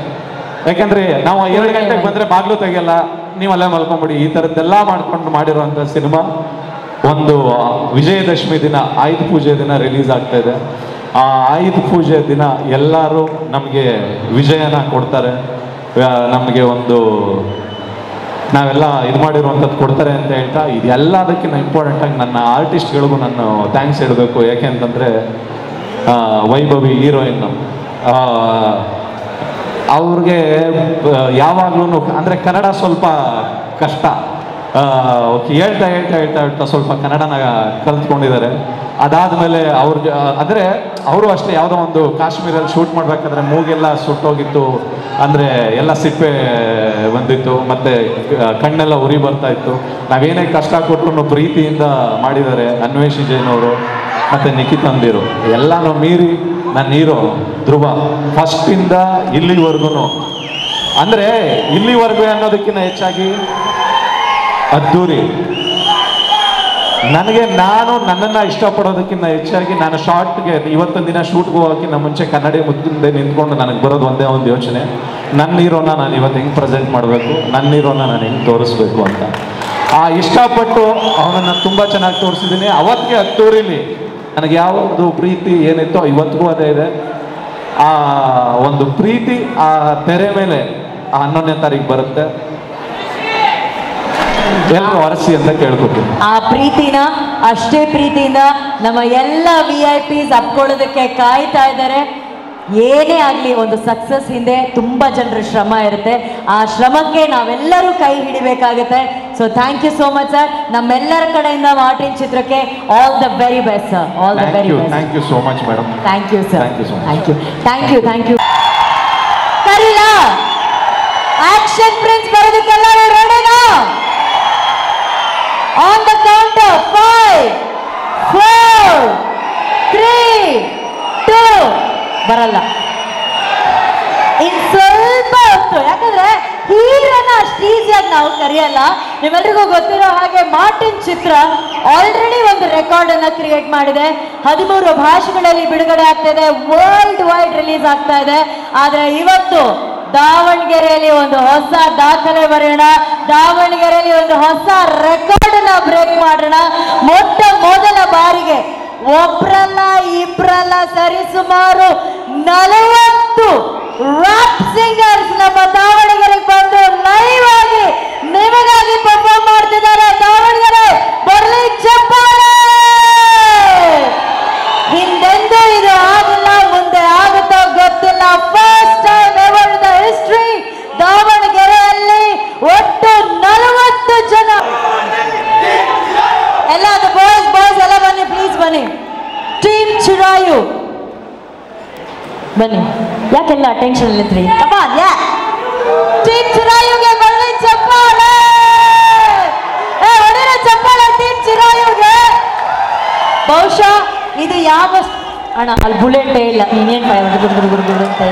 ಯಾಕೆಂದರೆ ನಾವು 2 ಗಂಟೆಗೆ ಬಂದರೆ ಬಾಗಿಲು ತೆಗಿಯಲ್ಲ, ನೀವು ಅಲ್ಲೇ ಮಲ್ಕೊಂಬಿಡಿ, ಈ ಥರದ್ದೆಲ್ಲ ಮಾಡ್ಕೊಂಡು ಮಾಡಿರೋಂಥ ಸಿನಿಮಾ ಒಂದು ವಿಜಯದಶಮಿ ದಿನ, ಆಯುಧ ಪೂಜೆ ದಿನ ರಿಲೀಸ್ ಆಗ್ತಾ ಇದೆ. ಆ ಆಯುಧ ಪೂಜೆ ದಿನ ಎಲ್ಲರೂ ನಮಗೆ ವಿಜಯನ ಕೊಡ್ತಾರೆ, ನಮಗೆ ಒಂದು ನಾವೆಲ್ಲ ಇದು ಮಾಡಿರುವಂಥದ್ದು ಕೊಡ್ತಾರೆ ಅಂತ ಹೇಳ್ತಾ, ಇದೆಲ್ಲದಕ್ಕಿಂತ ಇಂಪಾರ್ಟೆಂಟಾಗಿ ನನ್ನ ಆರ್ಟಿಸ್ಟ್ಗಳಿಗೂ ನಾನು ಥ್ಯಾಂಕ್ಸ್ ಹೇಳಬೇಕು. ಯಾಕೆ ಅಂತಂದರೆ ವೈಭವಿ ಹೀರೋಯಿನ್ನು, ಅವ್ರಿಗೆ ಯಾವಾಗಲೂ ಅಂದರೆ ಕನ್ನಡ ಸ್ವಲ್ಪ ಕಷ್ಟ, ಹೇಳ್ತಾ ಸ್ವಲ್ಪ ಕನ್ನಡನ ಕಲ್ತ್ಕೊಂಡಿದ್ದಾರೆ. ಅದಾದಮೇಲೆ ಅಂದರೆ ಅವರು ಅಷ್ಟೇ ಯಾವುದೋ ಒಂದು ಕಾಶ್ಮೀರಲ್ಲಿ ಶೂಟ್ ಮಾಡಬೇಕಾದ್ರೆ ಮೂಗೆಲ್ಲ ಸುಟ್ಟೋಗಿತ್ತು, ಅಂದರೆ ಎಲ್ಲ ಸಿಪ್ಪೆ ಬಂದಿತ್ತು, ಮತ್ತು ಕಣ್ಣೆಲ್ಲ ಉರಿ ಬರ್ತಾ ಇತ್ತು. ನಾವೇನೇ ಕಷ್ಟ ಕೊಟ್ಟರು ಪ್ರೀತಿಯಿಂದ ಮಾಡಿದ್ದಾರೆ ಅನ್ವೇಷಿ ಜೈನ್ ಅವರು ಮತ್ತು ನಿಖಿತ್ ಅಂದಿರು. ಎಲ್ಲನೂ ಮೀರಿ ನನ್ನ ಹೀರೋ ಧ್ರುವ ಫಸ್ಟಿಂದ ಇಲ್ಲಿವರೆಗೂ, ಅಂದರೆ ಇಲ್ಲಿವರೆಗೂ ಅನ್ನೋದಕ್ಕಿಂತ ಹೆಚ್ಚಾಗಿ ಅದ್ದೂರಿ. ನನಗೆ ನನ್ನನ್ನು ಇಷ್ಟಪಡೋದಕ್ಕಿಂತ ಹೆಚ್ಚಾಗಿ ನಾನು ಶಾರ್ಟ್ಗೆ ಇವತ್ತೊಂದು ದಿನ ಶೂಟ್ಗೆ ಹೋಗೋಕ್ಕಿಂತ ಮುಂಚೆ ಕನ್ನಡಿ ಮುಂದೆ ನಿಂತ್ಕೊಂಡು ನನಗೆ ಬರೋದು ಒಂದೇ ಒಂದು ಯೋಚನೆ, ನನ್ನ ಹೀರೋನ ನಾನು ಇವತ್ತು ಹೆಂಗೆ ಪ್ರೆಸೆಂಟ್ ಮಾಡಬೇಕು, ನನ್ನ ಹೀರೋನ ನಾನು ಹೆಂಗೆ ತೋರಿಸ್ಬೇಕು ಅಂತ. ಆ ಇಷ್ಟಪಟ್ಟು ಅವನನ್ನು ತುಂಬ ಚೆನ್ನಾಗಿ ತೋರಿಸಿದ್ದೀನಿ. ಅವತ್ತಿಗೆ ಅದ್ದೂರಿಲಿ ನನಗೆ ಯಾವುದು ಪ್ರೀತಿ ಏನಿತ್ತೋ ಇವತ್ತಿಗೂ ಅದೇ ಇದೆ. ಆ ಒಂದು ಪ್ರೀತಿ ಆ ತೆರೆ ಮೇಲೆ 11ನೇ ತಾರೀಕು ಬರುತ್ತೆ, ಎಲ್ಲರೂ ಅರಸಿ ಅಂತ ಕೇಳ್ಕೊತೀನಿ. ಆ ಪ್ರೀತಿನ ಅಷ್ಟೇ ಪ್ರೀತಿಯಿಂದ ನಮ್ಮ ಎಲ್ಲ VIPs ಅಪ್ಕೊಳ್ಳೋದಕ್ಕೆ ಕಾಯ್ತಾ ಇದ್ದಾರೆ. ಏನೇ ಆಗಲಿ ಒಂದು ಸಕ್ಸಸ್ ಹಿಂದೆ ತುಂಬ ಜನರ ಶ್ರಮ ಇರುತ್ತೆ, ಆ ಶ್ರಮಕ್ಕೆ ನಾವೆಲ್ಲರೂ ಕೈ ಹಿಡಿಬೇಕಾಗುತ್ತೆ. So thank you so much sir. ನಮ್ಮೆಲ್ಲರ ಕಡೆಯಿಂದ ಮಾರ್ಟಿನ್ ಚಿತ್ರಕ್ಕೆ all the very best sir, all the very best. Thank you so much madam. Thank you sir, thank you so much. Thank you. ಕರೀಲ ಆಕ್ಷನ್ ಪ್ರಿನ್ಸ್ ಬರೋದಕ್ಕೆಲ್ಲರೂ ರೆಡಿನಾ? On the count of 5, 4, 3, 2 ಬರಲ್ಲ. ಇನ್ ಸ್ವಲ್ಪ ಹೊತ್ತು, ಯಾಕಂದ್ರೆ ಹೀರೋನ ಅಷ್ಟು ಈಸಿಯಾಗಿ ನಾವು ಕರೆಯಲ್ಲ. ನಿಮ್ಮೆಲ್ರಿಗೂ ಗೊತ್ತಿರೋ ಹಾಗೆ ಮಾರ್ಟಿನ್ ಚಿತ್ರ ಆಲ್ರೆಡಿ ಒಂದು ರೆಕಾರ್ಡ್ ಅನ್ನ ಕ್ರಿಯೇಟ್ ಮಾಡಿದೆ. 13 ಭಾಷೆಗಳಲ್ಲಿ ಬಿಡುಗಡೆ ಆಗ್ತಾ ಇದೆ, ವರ್ಲ್ಡ್ ವೈಡ್ ರಿಲೀಸ್ ಆಗ್ತಾ ಇದೆ. ಆದ್ರೆ ಇವತ್ತು ದಾವಣಗೆರೆಯಲ್ಲಿ ಒಂದು ಹೊಸ ದಾಖಲೆ ಬರೆಯೋಣ, ದಾವಣಗೆರೆಯಲ್ಲಿ ಒಂದು ಹೊಸ ರೆಕಾರ್ಡ್ ಅನ್ನ ಬ್ರೇಕ್ ಮಾಡೋಣ. ಮೊದಲ ಬಾರಿಗೆ ಒಬ್ರಲ್ಲ ಇಬ್ರಲ್ಲ ಸರಿಸುಮಾರು 40 ರಾಪ್ ಸಿಂಗರ್ಸ್ ನಮ್ಮ ದಾವಣಗೆರೆಗೆ ಬಂದು ಲೈವ್ ಆಗಿ ನಿಮಗಾಗಿ ಪರ್ಫಾರ್ಮ್ ಮಾಡ್ತಿದ್ದಾರೆ. ದಾವಣಗೆರೆ ಬರ್ಲಿ ಚಪ್ಪಾಳೆ. ಹಿಂದೆಂದೂ ಇದು ಆಗಿಲ್ಲ, ಮುಂದೆ ಆಗುತ್ತೋ ಗೊತ್ತಿಲ್ಲ. ಟೀಮ್ ಚಿರಾಯು ಬನ್ನಿ. ಯಾಕೆಲ್ಲ ಟೆನ್ಷನ್ ಇಲ್ಲಿದ್ರಿ? ಟೀಮ್ ಚಿರಾಯುಗೆ ಬನ್ನಿ ಚಪ್ಪಾಳೆ. ಹೊಡಿರೋ ಚಪ್ಪಾಳೆ ಟೀಮ್ ಚಿರಾಯುಗೆ. ಬಹುಶಃ ಇದು ಯಾವ ಅಣ್ಣ ಅಲ್ಲಿ ಬುಲೆಟೇ ಇಲ್ಲ, ಇನ್ನೇನು ಫೈರ್ ಗುಡು ಅಂತ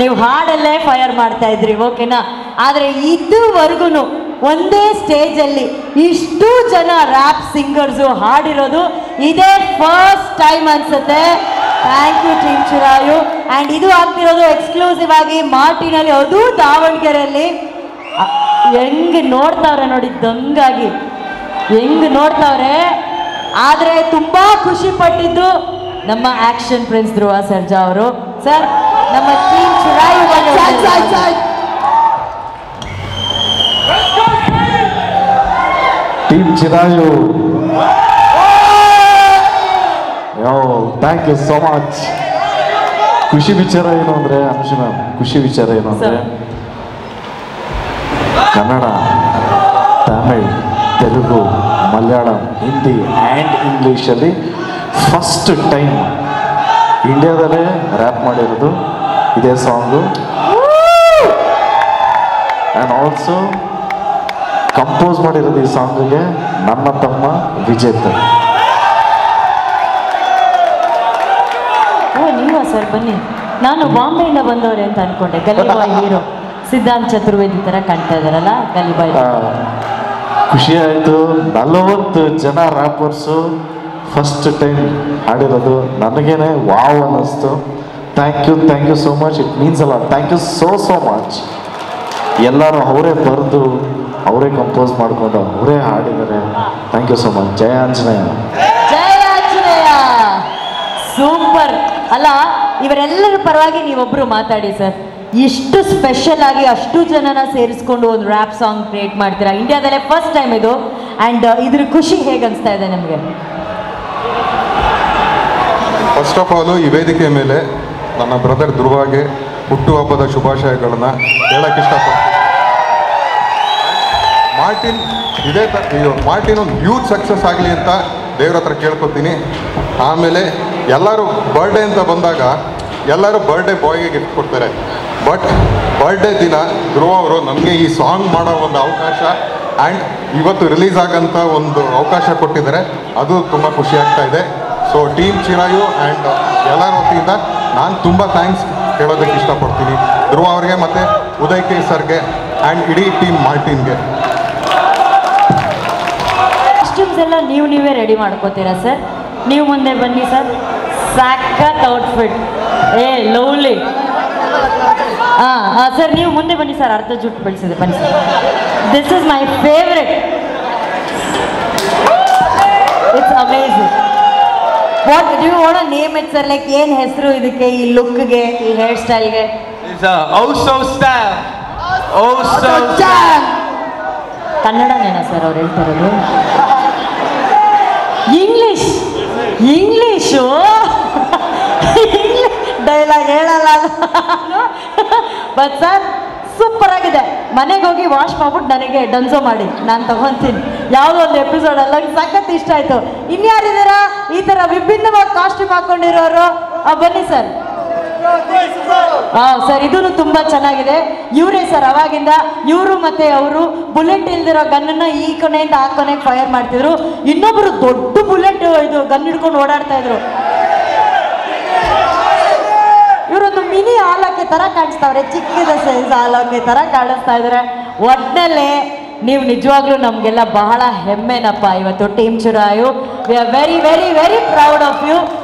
ನೀವು ಹಾಡಲ್ಲೇ ಫೈರ್ ಮಾಡ್ತಾ ಇದ್ರಿ, ಓಕೆನಾ? ಆದರೆ ಇದುವರೆಗೂ ಒಂದೇ ಸ್ಟೇಜಲ್ಲಿ ಇಷ್ಟು ಜನ ರ್ಯಾಪ್ ಸಿಂಗರ್ಸು ಹಾಡಿರೋದು ಇದೇ ಫಸ್ಟ್ ಟೈಮ್ ಅನ್ಸುತ್ತೆ. Thank you team Chirayu. And ಇದು ಆಗ್ತಿರೋದು ಎಕ್ಸ್ಕ್ಲೂಸಿವ್ ಆಗಿ ಮಾರ್ಟಿನಲ್ಲಿ, ಅದು ದಾವಣಗೆರೆಯಲ್ಲಿ. ಹೆಂಗೆ ನೋಡ್ತಾವ್ರೆ ನೋಡಿ, ದಂಗಾಗಿ ಹೆಂಗೆ ನೋಡ್ತಾವ್ರೆ. ಆದರೆ ತುಂಬ ಖುಷಿ ಪಟ್ಟಿದ್ದು ನಮ್ಮ ಆಕ್ಷನ್ ಪ್ರಿನ್ಸ್ ಧ್ರುವ ಸರ್ಜಾ ಅವರು. ಸರ್, ನಮ್ಮ team Chirayu team Chirayu, thank you so much. ಖುಷಿ ವಿಚಾರ ಏನು ಅಂದರೆ ಅನುಷಿ ಮ್ಯಾಮ್, ಖುಷಿ ವಿಚಾರ ಏನು ಅಂದರೆ ಕನ್ನಡ, ತಮಿಳ್, ತೆಲುಗು, ಮಲಯಾಳಂ, ಹಿಂದಿ ಆ್ಯಂಡ್ ಇಂಗ್ಲೀಷಲ್ಲಿ ಫಸ್ಟ್ ಟೈಮ್ ಇಂಡಿಯಾದಲ್ಲೇ ರ್ಯಾಪ್ ಮಾಡಿರೋದು ಇದೇ ಸಾಂಗು. ಆ್ಯಂಡ್ ಆಲ್ಸೋ ಕಂಪೋಸ್ ಮಾಡಿರೋದು ಈ ಸಾಂಗಿಗೆ ನನ್ನ ತಮ್ಮ ವಿಜೇತ್. ನೀವಾ ಸರ್? ಬನ್ನಿ. ನಾನು ಬಾಂಬೆಯಿಂದ ಬಂದವ್ರೆ ಅಂತ ಅನ್ಕೊಂಡೆ. ಗಲಿಬಾಯ್ ಹೀರೋ ಸಿದ್ಧಾಂತ್ ಚತುರ್ವೇದಿ ಥರ ಕಾಣ್ತಾ ಇದ್ದಾರಲ್ಲ, ಗಲಿಬಾಯ್. ಖುಷಿ ಆಯಿತು. 40 ಜನ ರ್ಯಾಪರ್ಸು ಫಸ್ಟ್ ಟೈಮ್ ಆಡಿರೋದು ನನಗೇನೆ ವಾವ್ ಅನ್ನಿಸ್ತು. Thank you so much. It means ಅಲ್ಲ. Thank you so much. ಎಲ್ಲರೂ ಅವರೇ ಬರೆದು ಅವರೇ ಕಂಪೋಸ್ ಮಾಡಿಕೊಂಡು ಅವರೇ ಹಾಡಿದ್ದಾರೆ. Thank you so much. ಜಯ ಆಂಜನೇಯ. ಜಯ ಆಂಜನೇಯ. ಸೂಪರ್ ಅಲ್ಲ. ಇವರೆಲ್ಲರ ಪರವಾಗಿ ನೀವೊಬ್ಬರು ಮಾತಾಡಿ ಸರ್. ಇಷ್ಟು ಸ್ಪೆಷಲ್ ಆಗಿ ಅಷ್ಟು ಜನನ ಸೇರಿಸ್ಕೊಂಡು ಒಂದು ರ್ಯಾಪ್ ಸಾಂಗ್ ಕ್ರಿಯೇಟ್ ಮಾಡ್ತೀರಾ, ಇಂಡಿಯಾದಲ್ಲೇ ಫಸ್ಟ್ ಟೈಮ್ ಇದು. ಆ್ಯಂಡ್ ಇದ್ರ ಖುಷಿ ಹೇಗೆ ಅನಿಸ್ತಾ ಇದೆ ನಿಮಗೆ? ಫಸ್ಟ್ ಆಫ್ ಆಲು ಈ ವೇದಿಕೆ ಮೇಲೆ ನನ್ನ ಬ್ರದರ್ ಧ್ರುವಾಗೆ ಹುಟ್ಟುಹಬ್ಬದ ಶುಭಾಶಯಗಳನ್ನು ಹೇಳಕ್ಕೆ ಇಷ್ಟಪಡ್ತೀನಿ. ಮಾರ್ಟಿನ್ ಮಾರ್ಟಿನ್ ಒಂದು ಹ್ಯೂಜ್ ಸಕ್ಸಸ್ ಆಗಲಿ ಅಂತ ದೇವ್ರ ಹತ್ರ ಕೇಳ್ಕೊತೀನಿ. ಆಮೇಲೆ ಎಲ್ಲರೂ ಬರ್ಡೇ ಅಂತ ಬಂದಾಗ ಎಲ್ಲರೂ ಬರ್ಡೇ ಬಾಯ್ಗೆ ಗಿಫ್ಟ್ ಕೊಡ್ತಾರೆ. ಬಟ್ ಬರ್ಡೇ ದಿನ ಧ್ರುವ ಅವರು ನಮಗೆ ಈ ಸಾಂಗ್ ಮಾಡೋ ಒಂದು ಅವಕಾಶ ಆ್ಯಂಡ್ ಇವತ್ತು ರಿಲೀಸ್ ಆಗೋಂಥ ಒಂದು ಅವಕಾಶ ಕೊಟ್ಟಿದ್ದಾರೆ. ಅದು ತುಂಬ ಖುಷಿ ಆಗ್ತಾ ಇದೆ. ಸೊ ಟೀಮ್ ಚಿರಾಯು ಆ್ಯಂಡ್ ಎಲ್ಲರ ವತಿಯಿಂದ ನಾನು ತುಂಬ ಥ್ಯಾಂಕ್ಸ್ ಹೇಳೋದಕ್ಕೆ ಇಷ್ಟಪಡ್ತೀನಿ ಧ್ರುವ ಅವ್ರಿಗೆ ಮತ್ತು ಉದಯ್ ಕೆ ಸರ್ಗೆ ಆ್ಯಂಡ್ ಇಡೀ ಟೀಮ್ ಮಾರ್ಟಿನ್ಗೆ. ಕಾಸ್ಟ್ಯೂಮ್ಸ್ ಎಲ್ಲ ನೀವೇ ರೆಡಿ ಮಾಡ್ಕೋತೀರಾ ಸರ್? ನೀವು ಮುಂದೆ ಬನ್ನಿ ಸರ್. ಸಾಕತ್ ಔಟ್ಫಿಟ್, ಲವ್ಲಿ. ಸರ್ ನೀವು ಮುಂದೆ ಬನ್ನಿ ಸರ್. ಅರ್ಧ ಜುಟ್ಟು ಬೆಳೆಸಿದೆ, ಬನ್ನಿ sir. This is my favourite. It's amazing. What do you want to name it sir? Like ಏನು ಹೆಸರು ಇದಕ್ಕೆ, ಈ ಲುಕ್ಗೆ, ಈ ಹೇರ್ ಸ್ಟೈಲ್ಗೆ? ಕನ್ನಡನೇನಾ ಸರ್ ಅವ್ರು ಹೇಳ್ತಾ ಇರೋದು? ಇಂಗ್ಲೀಷು ಡೈಲಾಗ್ ಹೇಳಲ್ಲ. ಬಟ್ ಸರ್ ಸೂಪರ್ ಆಗಿದೆ. ಮನೆಗೆ ಹೋಗಿ ವಾಶ್ ಮಾಡ್ಬಿಟ್ಟು ನನಗೆ ಡನ್ಸೋ ಮಾಡಿ ನಾನು ತಗೊತೀನಿ. ಯಾವುದೋ ಒಂದು ಎಪಿಸೋಡ್ ಅಲ್ಲ, ಸಖತ್ ಇಷ್ಟ ಆಯಿತು. ಇನ್ಯಾರಿದ್ದೀರಾ ಈ ಥರ ವಿಭಿನ್ನವಾಗಿ ಕಾಸ್ಟ್ಯೂಮ್ ಹಾಕ್ಕೊಂಡಿರೋರು? ಬನ್ನಿ ಸರ್. ಸರ್ ಇದೂ ತುಂಬ ಚೆನ್ನಾಗಿದೆ. ಇವರೇ ಸರ್ ಅವಾಗಿಂದ ಇವರು ಮತ್ತೆ ಅವರು ಬುಲೆಟ್ ಇಲ್ದಿರೋ ಗನ್ನನ್ನು ಈ ಕೊನೆಯಿಂದ ಆ ಕೊನೆಗೆ ಫೈರ್ ಮಾಡ್ತಿದ್ರು. ಇನ್ನೊಬ್ಬರು ದೊಡ್ಡ ಬುಲೆಟ್ ಇದು ಗನ್ ಹಿಡ್ಕೊಂಡು ಓಡಾಡ್ತಾ ಇದ್ರು. ಇವರೊಂದು ಮಿನಿ ಆಲಕ್ಕೆ ಥರ ಕಾಣಿಸ್ತಾವ್ರೆ, ಚಿಕ್ಕದ ಸೈಜ್ ಆಲಕ್ಕೆ ಥರ ಕಾಣಿಸ್ತಾ ಇದ್ದಾರೆ. ಒಟ್ಟಿನಲ್ಲೇ ನೀವು ನಿಜವಾಗ್ಲೂ ನಮಗೆಲ್ಲ ಬಹಳ ಹೆಮ್ಮೆನಪ್ಪ ಇವತ್ತು team Chirayu. We are very very very proud of you.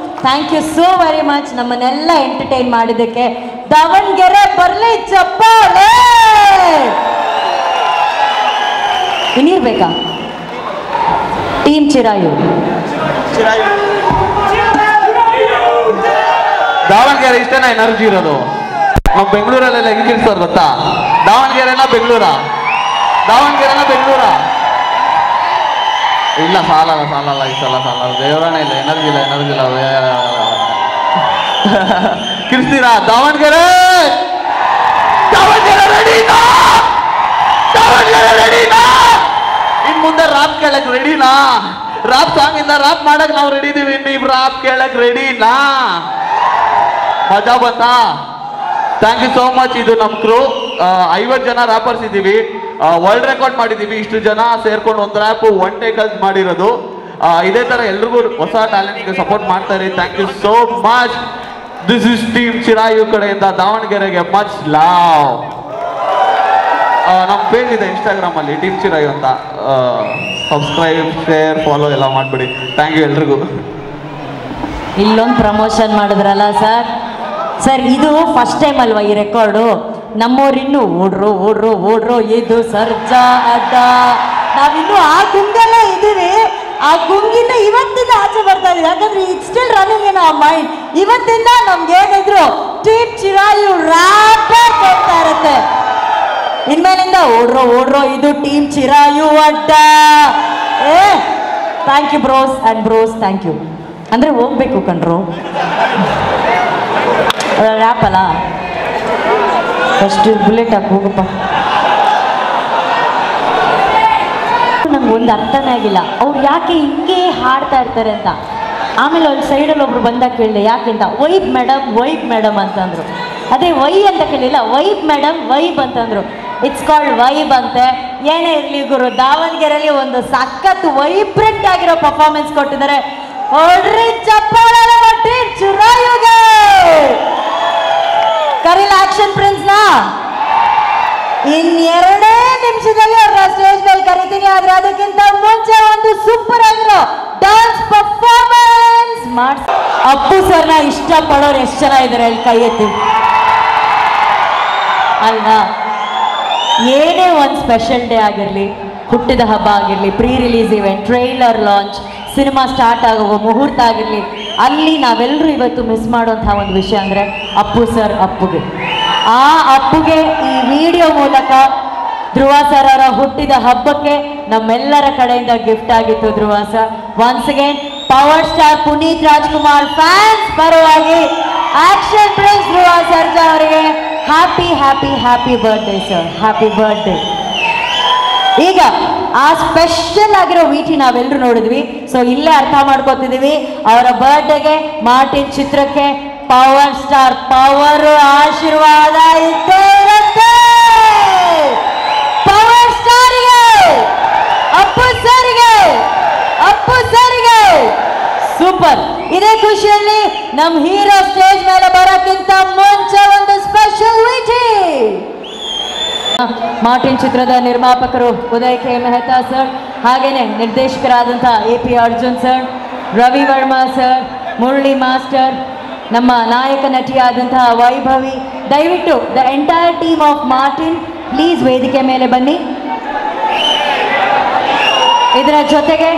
Thank you so very much ನಮ್ಮನ್ನೆಲ್ಲ ಎಂಟರ್ಟೈನ್ ಮಾಡಿದ್ದಕ್ಕೆ. ದಾವಣಗೆರೆ ಬರಲಿ ಚಪ್ಪಾಳೆ. ಇನ್ನಿರ್ಬೇಕಾ ಟೀಮ್ ಚಿರಾಯು? ದಾವಣಗೆರೆ ಇಷ್ಟೇನ ಎನರ್ಜಿ ಇರೋದು. ನಾವು ಬೆಂಗಳೂರಲ್ಲೆಲ್ಲ ಹೆಂಗೆ ಇರ್ತಾರೆ ಗೊತ್ತಾ? ದಾವಣಗೆರೆನ ಬೆಂಗಳೂರ ಇಲ್ಲ, ಸಾಲಲ್ಲ ಈ ಸಲ ಸಾಲಲ್ಲ. ದೇವರಾಣೆ ಇಲ್ಲ, ಎನರ್ಜಿ ಇಲ್ಲ. ಕಿರ್ಸ್ತೀರಾ? ದಾವಣಗೆರೆ ರೆಡಿನಾ? ಇನ್ ಮುಂದೆ ರಾಪ್ ಕೇಳಕ್ ರೆಡಿನಾ? ರಾಪ್ ಸಾಂಗ್ ಇಂದ ರಾಪ್ ಮಾಡಕ್ ನಾವು ರೆಡಿ ಇದೀವಿ. ನೀವು ರಾಪ್ ಕೇಳಕ್ ರೆಡಿನಾ? ಮಜಾ ಬಂತಾ? Thank you so much. ಇದು ನಮ್ ಕ್ರೂ 50 ಜನ ರ್ಯಾಪರ್ಸ್ ಇದ್ದೀವಿ. ವರ್ಲ್ಡ್ ರೆಕಾರ್ಡ್ ಮಾಡಿದೀವಿ. ಇಷ್ಟು ಜನ ಸೇರ್ಕೊಂಡು ಒಂದು ರ್ಯಾಪ್ ಒನ್ ಟೇಕ್ ಅಲ್ಲಿ ಮಾಡಿರೋದು. ಇದೇ ತರ ಎಲ್ರಿಗೂ ಹೊಸ ಟ್ಯಾಲೆಂಟ್ಗೆ ಸಪೋರ್ಟ್ ಮಾಡ್ತಾರೆ. Thank you so much. This is team Chirayu ಕಡೆಯಿಂದ ದಾವಣಗೆರೆಗೆ ಮಚ್ ಲವ್. ನಮ್ಮ ಪೇಜ್ ಇದೆ ಇನ್ಸ್ಟಾಗ್ರಾಮ್ ಅಲ್ಲಿ ಟೀಮ್ ಚಿರಾಯು ಅಂತ. ಸಬ್ಸ್ಕ್ರೈಬ್, ಶೇರ್, ಫಾಲೋ ಎಲ್ಲ ಮಾಡ್ಬಿಡಿ. ಥ್ಯಾಂಕ್ ಯು ಎಲ್ರಿಗೂ. ಇಲ್ಲೊಂದು ಪ್ರಮೋಷನ್ ಮಾಡಿದ್ರಲ್ಲ ಸರ್. ಸರ್ ಇದು ಫಸ್ಟ್ ಟೈಮ್ ಅಲ್ವಾ ಈ ರೆಕಾರ್ಡು? ನಮ್ಮವ್ರಿನ್ನು ಓಡ್ರು ಓಡ್ರು ಓಡ್ರು ಇದು ಸರ್ಜಾ ಅಡ್ಡ. ನಾವಿನ್ನು ಆ ಗುಂಗಲ್ಲೇ ಇದ್ದೀವಿ. ಆ ಗುಂಗಿಂದ ಇವತ್ತಿಂದ ಆಚೆ ಬರ್ತಾ ಇದೀವಿ. ಯಾಕಂದ್ರೆ it's still running in our mind. ಇವತ್ತಿಂದ ನಮ್ಗೆ ಏನಿದ್ರು ಟೀಮ್ ಚಿರಾಯು ರ್ಯಾಪೇ ಕೊಡ್ತಾ ಇರುತ್ತೆ. ಇನ್ಮೇಲಿಂದ ಓಡ್ರೋ ಓಡ್ರೋ ಇದು ಟೀಮ್ ಚಿರಾಯು ಅಡ್ಡ. Thank you bros and bros, thank you. ಅಂದರೆ ಹೋಗ್ಬೇಕು ಕಣ್ರು, ರ್ಯಾಪ್ ಅಲ್ಲ. ಫಸ್ಟ್ ಬುಲೆಟ್ ಹಾಕಿ ಹೋಗಪ್ಪ. ನಂಗೆ ಒಂದು ಅರ್ಥನೇ ಆಗಿಲ್ಲ ಅವ್ರು ಯಾಕೆ ಹಿಂಗೆ ಹಾಡ್ತಾ ಇರ್ತಾರೆ ಅಂತ. ಆಮೇಲೆ ಒಂದು ಸೈಡಲ್ಲಿ ಒಬ್ರು ಬಂದಾಗ ಕೇಳಿದೆ ಯಾಕೆ ಅಂತ. ವೈಬ್ ಮೇಡಮ್ ಅಂತಂದ್ರು. ಅದೇ ವೈ ಅಂತ ಕೇಳಿಲ್ಲ, ವೈಬ್ ಮೇಡಮ್ ವೈಬ್ ಅಂತಂದ್ರು. ಇಟ್ಸ್ ಕಾಲ್ಡ್ ವೈಬ್ ಅಂತೆ. ಏನೇ ಇರಲಿ ಗುರು, ದಾವಣಗೆರೆಯಲ್ಲಿ ಒಂದು ಸಖತ್ ವೈಬ್ರೆಂಟ್ ಆಗಿರೋ ಪರ್ಫಾರ್ಮೆನ್ಸ್ ಕೊಟ್ಟಿದ್ದಾರೆ. ಹೊಡ್ರಿ ಚಪ್ಪಾಳೆ ಟೀಮ್ ಚಿರಾಯುಗೆ. ಕರೀಲ ಆಕ್ಷನ್ ಪ್ರಿನ್ಸ್ ನಾ ಇನ್ನೆರಡೇ ನಿಮಿಷದಲ್ಲಿ ಅವ್ರ ಸ್ಟೇಜ್ ಮೇಲೆ ಕರಿತೀನಿ. ಆದ್ರೆ ಅದಕ್ಕಿಂತ ಮುಂಚೆ ಒಂದು ಸೂಪರ್ ಆಗಿರೋ ಡಾನ್ಸ್ ಪರ್ಫಾರ್ಮೆನ್ಸ್ ಮಾಡ್ಸ. ಅಪ್ಪು ಸರ್ನ ಇಷ್ಟಪಡೋರು ಎಷ್ಟು ಜನ ಇದ್ದಾರೆ ಅಲ್ಲಿ ಕೈ ಎತ್ತಿ. ಅಲ್ವಾ, ಏನೇ ಒಂದು ಸ್ಪೆಷಲ್ ಡೇ ಆಗಿರಲಿ, ಹುಟ್ಟಿದ ಹಬ್ಬ ಆಗಿರಲಿ, pre release event, trailer launch, cinema start ಆಗೋ ಮುಹೂರ್ತ ಆಗಿರಲಿ, ಅಲ್ಲಿ ನಾವೆಲ್ಲರೂ ಇವತ್ತು ಮಿಸ್ ಮಾಡುವಂತಹ ಒಂದು ವಿಷಯ ಅಂದರೆ ಅಪ್ಪು ಸರ್. ಅಪ್ಪುಗೆ, ಆ ಅಪ್ಪುಗೆ ಈ ವಿಡಿಯೋ ಮೂಲಕ ಧ್ರುವ ಸರ್ ಅವರ ಹುಟ್ಟಿದ ಹಬ್ಬಕ್ಕೆ ನಮ್ಮೆಲ್ಲರ ಕಡೆಯಿಂದ ಗಿಫ್ಟ್ ಆಗಿತ್ತು Dhruva sir. Once again power star Puneeth Rajkumar fans ಪರವಾಗಿ ಆಕ್ಷನ್ ಪ್ರಿನ್ಸ್ ಧ್ರುವ ಸರ್ಜಾ ಅವರಿಗೆ happy happy happy birthday sir, happy birthday. ಈಗ ಆ ಸ್ಪೆಷಲ್ ಆಗಿರೋ ವೀಟಿ ನಾವೆಲ್ಲರೂ ನೋಡಿದ್ವಿ. ಸೊ ಇಲ್ಲೇ ಅರ್ಥ ಮಾಡ್ಕೋತಿದೀವಿ ಅವರ ಬರ್ತ್ಡೇಗೆ ಮಾರ್ಟಿನ್ ಚಿತ್ರಕ್ಕೆ ಪವರ್ ಸ್ಟಾರ್ ಪವರ್ ಆಶೀರ್ವಾದ ಇದ್ದೇ ಇರುತ್ತೆ. ಪವರ್ ಸ್ಟಾರಿಗೆ, ಅಪ್ಪು ಸರಿಗೆ, ಅಪ್ಪು ಸರಿಗೆ ಸೂಪರ್. ಇದೇ ಖುಷಿಯಲ್ಲಿ ನಮ್ಮ ಹೀರೋ ಸ್ಟೇಜ್ ಮೇಲೆ ಬರೋಕ್ಕಿಂತ ಮುಂಚೆ ಒಂದು ಸ್ಪೆಷಲ್ ವೀಟಿ. ಮಾರ್ಟಿನ್ ಚಿತ್ರದ ನಿರ್ಮಾಪಕರು ಉದಯ್ ಕೆ ಮೆಹ್ತಾ ಸರ್, ಹಾಗೇನೆ ನಿರ್ದೇಶಕರಾದಂಥ AP Arjun sir, Ravi Varma sir, Murali master, ನಮ್ಮ ನಾಯಕ ನಟಿಯಾದಂತಹ ವೈಭವಿ. ದಯವಿಟ್ಟು the entire team of Martin please ವೇದಿಕೆ ಮೇಲೆ ಬನ್ನಿ. ಇದರ ಜೊತೆಗೆ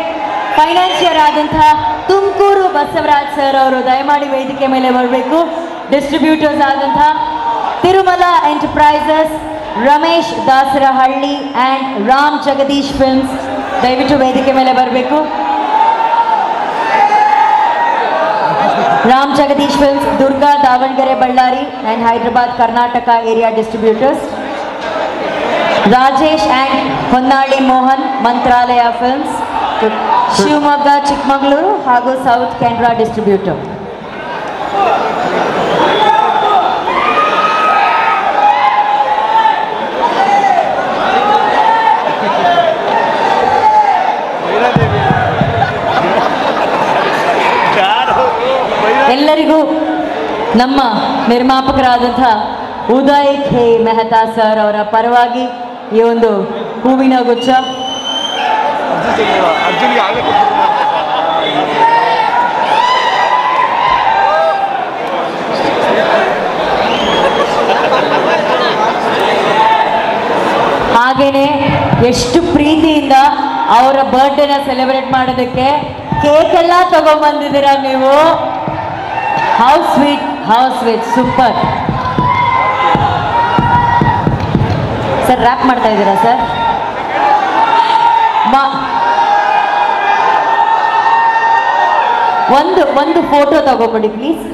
ಫೈನಾನ್ಷಿಯರ್ ಆದಂತಹ ತುಮಕೂರು ಬಸವರಾಜ್ ಸರ್ ಅವರು ದಯಮಾಡಿ ವೇದಿಕೆ ಮೇಲೆ ಬರಬೇಕು. ಡಿಸ್ಟ್ರಿಬ್ಯೂಟರ್ಸ್ ಆದಂತಹ Tirumala enterprises, Ramesh Dasarahalli and Ram Jagadish films ದಯವಿಟ್ಟು ವೇದಿಕೆ ಮೇಲೆ ಬರಬೇಕು. Ram Jagadish films, Durga Davanagere Ballari and Hyderabad Karnataka area distributors. Rajesh and Honnali Mohan Mantralaya films, Shivamogga Chikkamagaluru ಹಾಗೂ ಸೌತ್ ಕೆನರಾ ಡಿಸ್ಟ್ರಿಬ್ಯೂಟರ್. ಎಲ್ಲರಿಗೂ ನಮ್ಮ ನಿರ್ಮಾಪಕರಾದಂಥ ಉದಯ್ ಕೆ ಮೆಹ್ತಾ ಸರ್ ಅವರ ಪರವಾಗಿ ಈ ಒಂದು ಹೂವಿನ ಗುಚ್ಛ. ಹಾಗೇನೆ ಎಷ್ಟು ಪ್ರೀತಿಯಿಂದ ಅವರ ಬರ್ತ್ಡೇನ ಸೆಲೆಬ್ರೇಟ್ ಮಾಡೋದಕ್ಕೆ ಕೇಕ್ ಎಲ್ಲ ತಗೊಂಡ್ಬಂದಿದ್ದೀರಾ ನೀವು. How sweet, super. Sir rap ಮಾಡ್ತಾ ಇದ್ದೀರಾ ಸರ್? ಒಂದು ಫೋಟೋ ತಗೊಂಬಿಡಿ please.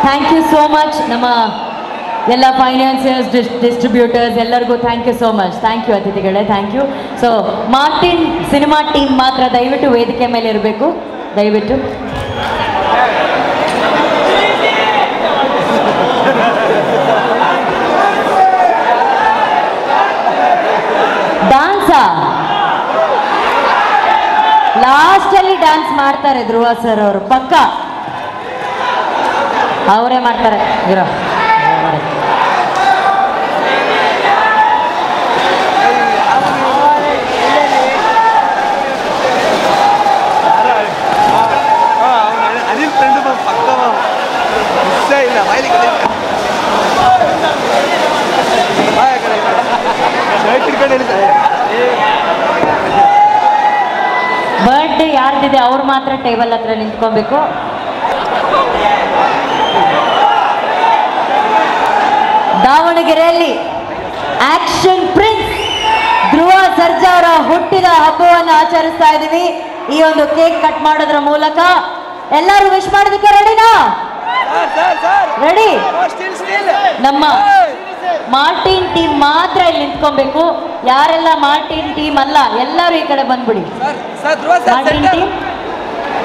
Thank you so much ನಮ್ಮ ಎಲ್ಲ ಫೈನಾನ್ಸಿಯರ್ಸ್ ಡಿಸ್ಟ್ರಿಬ್ಯೂಟರ್ಸ್ ಎಲ್ಲರಿಗೂ thank you so much. Thank you ಅತಿಥಿಗಳೇ, thank you. So Martin cinema team ಮಾತ್ರ ದಯವಿಟ್ಟು ವೇದಿಕೆ ಮೇಲೆ ಇರಬೇಕು, ದಯವಿಟ್ಟು. ಡಾನ್ಸಾ ಲಾಸ್ಟಲ್ಲಿ ಡ್ಯಾನ್ಸ್ ಮಾಡ್ತಾರೆ ಧ್ರುವ ಸರ್ ಅವರು, ಪಕ್ಕ ಅವರೇ ಮಾಡ್ತಾರೆ. ಇರೋ ಬರ್ಡೇ ಯಾರ್ದಿದೆ ಅವ್ರು ಮಾತ್ರ ಟೇಬಲ್ ಹತ್ರ ನಿಂತ್ಕೊಬೇಕು. ದಾವಣಗೆರೆಯಲ್ಲಿ ಆಕ್ಷನ್ ಪ್ರಿನ್ಸ್ ಧ್ರುವ ಸರ್ಜಾ ಅವರ ಹುಟ್ಟಿದ ಹಬ್ಬವನ್ನು ಆಚರಿಸ್ತಾ ಇದ್ದೀವಿ. ಈ ಒಂದು ಕೇಕ್ ಕಟ್ ಮಾಡೋದ್ರ ಮೂಲಕ ಎಲ್ಲರೂ ವಿಶ್ ಮಾಡೋದಕ್ಕೆ ರೆಡಿನಾ? ರೆಡಿ? ನಮ್ಮ ಮಾರ್ಟಿನ್ ಟೀಮ್ ಮಾತ್ರ ಇಲ್ಲಿ ನಿಂತ್ಕೊಬೇಕು. ಯಾರೆಲ್ಲ ಮಾರ್ಟಿನ್ ಟೀಮ್ ಅಲ್ಲ ಎಲ್ಲರೂ ಈ ಕಡೆ ಬಂದ್ಬಿಡಿ.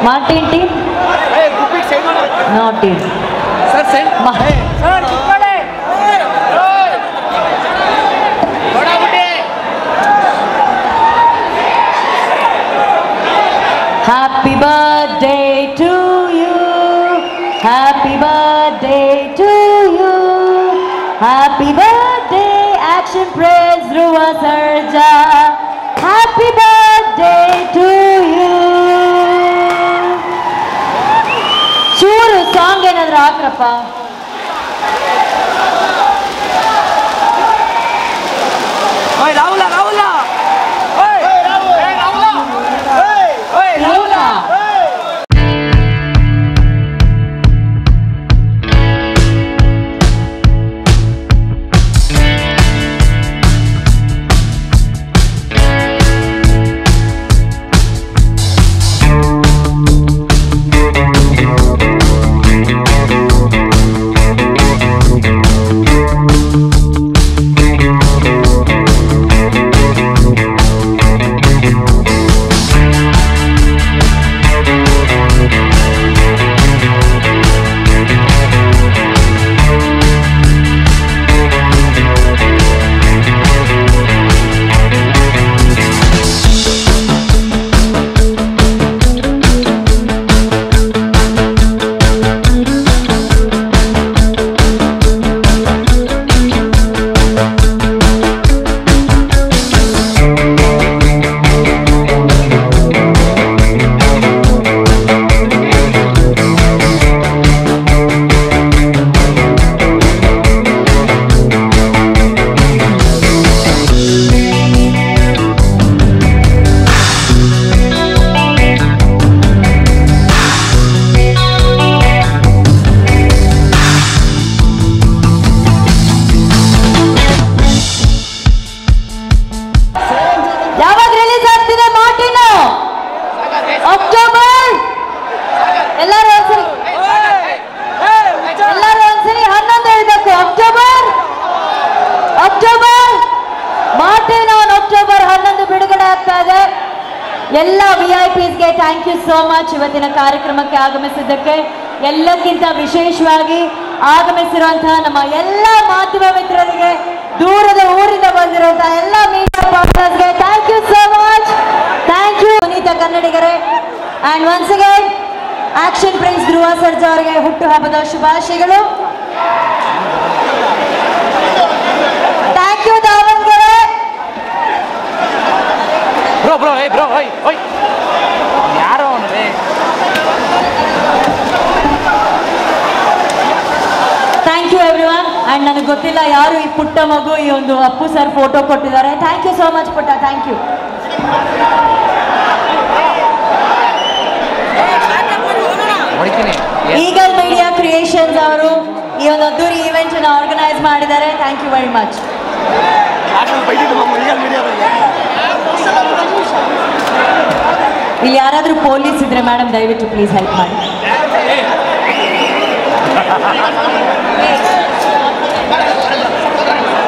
Martin team no team. Happy birthday to you, happy birthday to you, happy birthday Action Prince Dhruva Sarja, happy birthday to you. ಚೂರು ಸಾಂಗ್ ಏನಾದ್ರು ಹಾಕ್ರಪ್ಪ. ಎಲ್ಲ ವಿಐಪಿಸ್ಗೆ ಥ್ಯಾಂಕ್ ಯು ಸೋ ಮಚ್ ಇವತ್ತಿನ ಕಾರ್ಯಕ್ರಮಕ್ಕೆ ಆಗಮಿಸಿದ್ದಕ್ಕೆ. ಎಲ್ಲಕ್ಕಿಂತ ವಿಶೇಷವಾಗಿ ಆಗಮಿಸಿರುವಂತಹ ನಮ್ಮ ಎಲ್ಲ ಮಾಧ್ಯಮ ಮಿತ್ರರಿಗೆ, ದೂರದ ಊರಿಂದ ಬಂದಿರುವಂತಹ ಎಲ್ಲ ಮೀಡಿಯಾ ಪಾರ್ಟ್ನರ್ಸ್ಗೆ thank you so much. Thank you ಪುನೀತ ಕನ್ನಡಿಗರೇ. And once again action prince Dhruva Sarja ಅವರಿಗೆ ಹುಟ್ಟುಹಬ್ಬದ ಶುಭಾಶಯಗಳು. Thank you Davanagere. ಯಾರೋ ಅವನೇ. Thank you everyone. ಆ್ಯಂಡ್ ನನಗೆ ಗೊತ್ತಿಲ್ಲ ಯಾರು ಈ ಪುಟ್ಟ ಮಗು ಈ ಒಂದು ಅಪ್ಪು ಸರ್ ಫೋಟೋ ಕೊಟ್ಟಿದ್ದಾರೆ. ಥ್ಯಾಂಕ್ ಯು ಸೋ ಮಚ್ ಪುಟ್ಟ, thank you. Eagle media creations ಅವರು ಈ ಒಂದು ಅದ್ದೂರಿ ಈವೆಂಟ್ ಅನ್ನು ಆರ್ಗನೈಸ್ ಮಾಡಿದ್ದಾರೆ. Thank you very much. ಇಲ್ಲಿ ಯಾರಾದರೂ ಪೊಲೀಸ್ ಇದ್ರೆ ಮೇಡಮ್ ದಯವಿಟ್ಟು ಪ್ಲೀಸ್ ಹೆಲ್ಪ್ ಮಾಡಿ.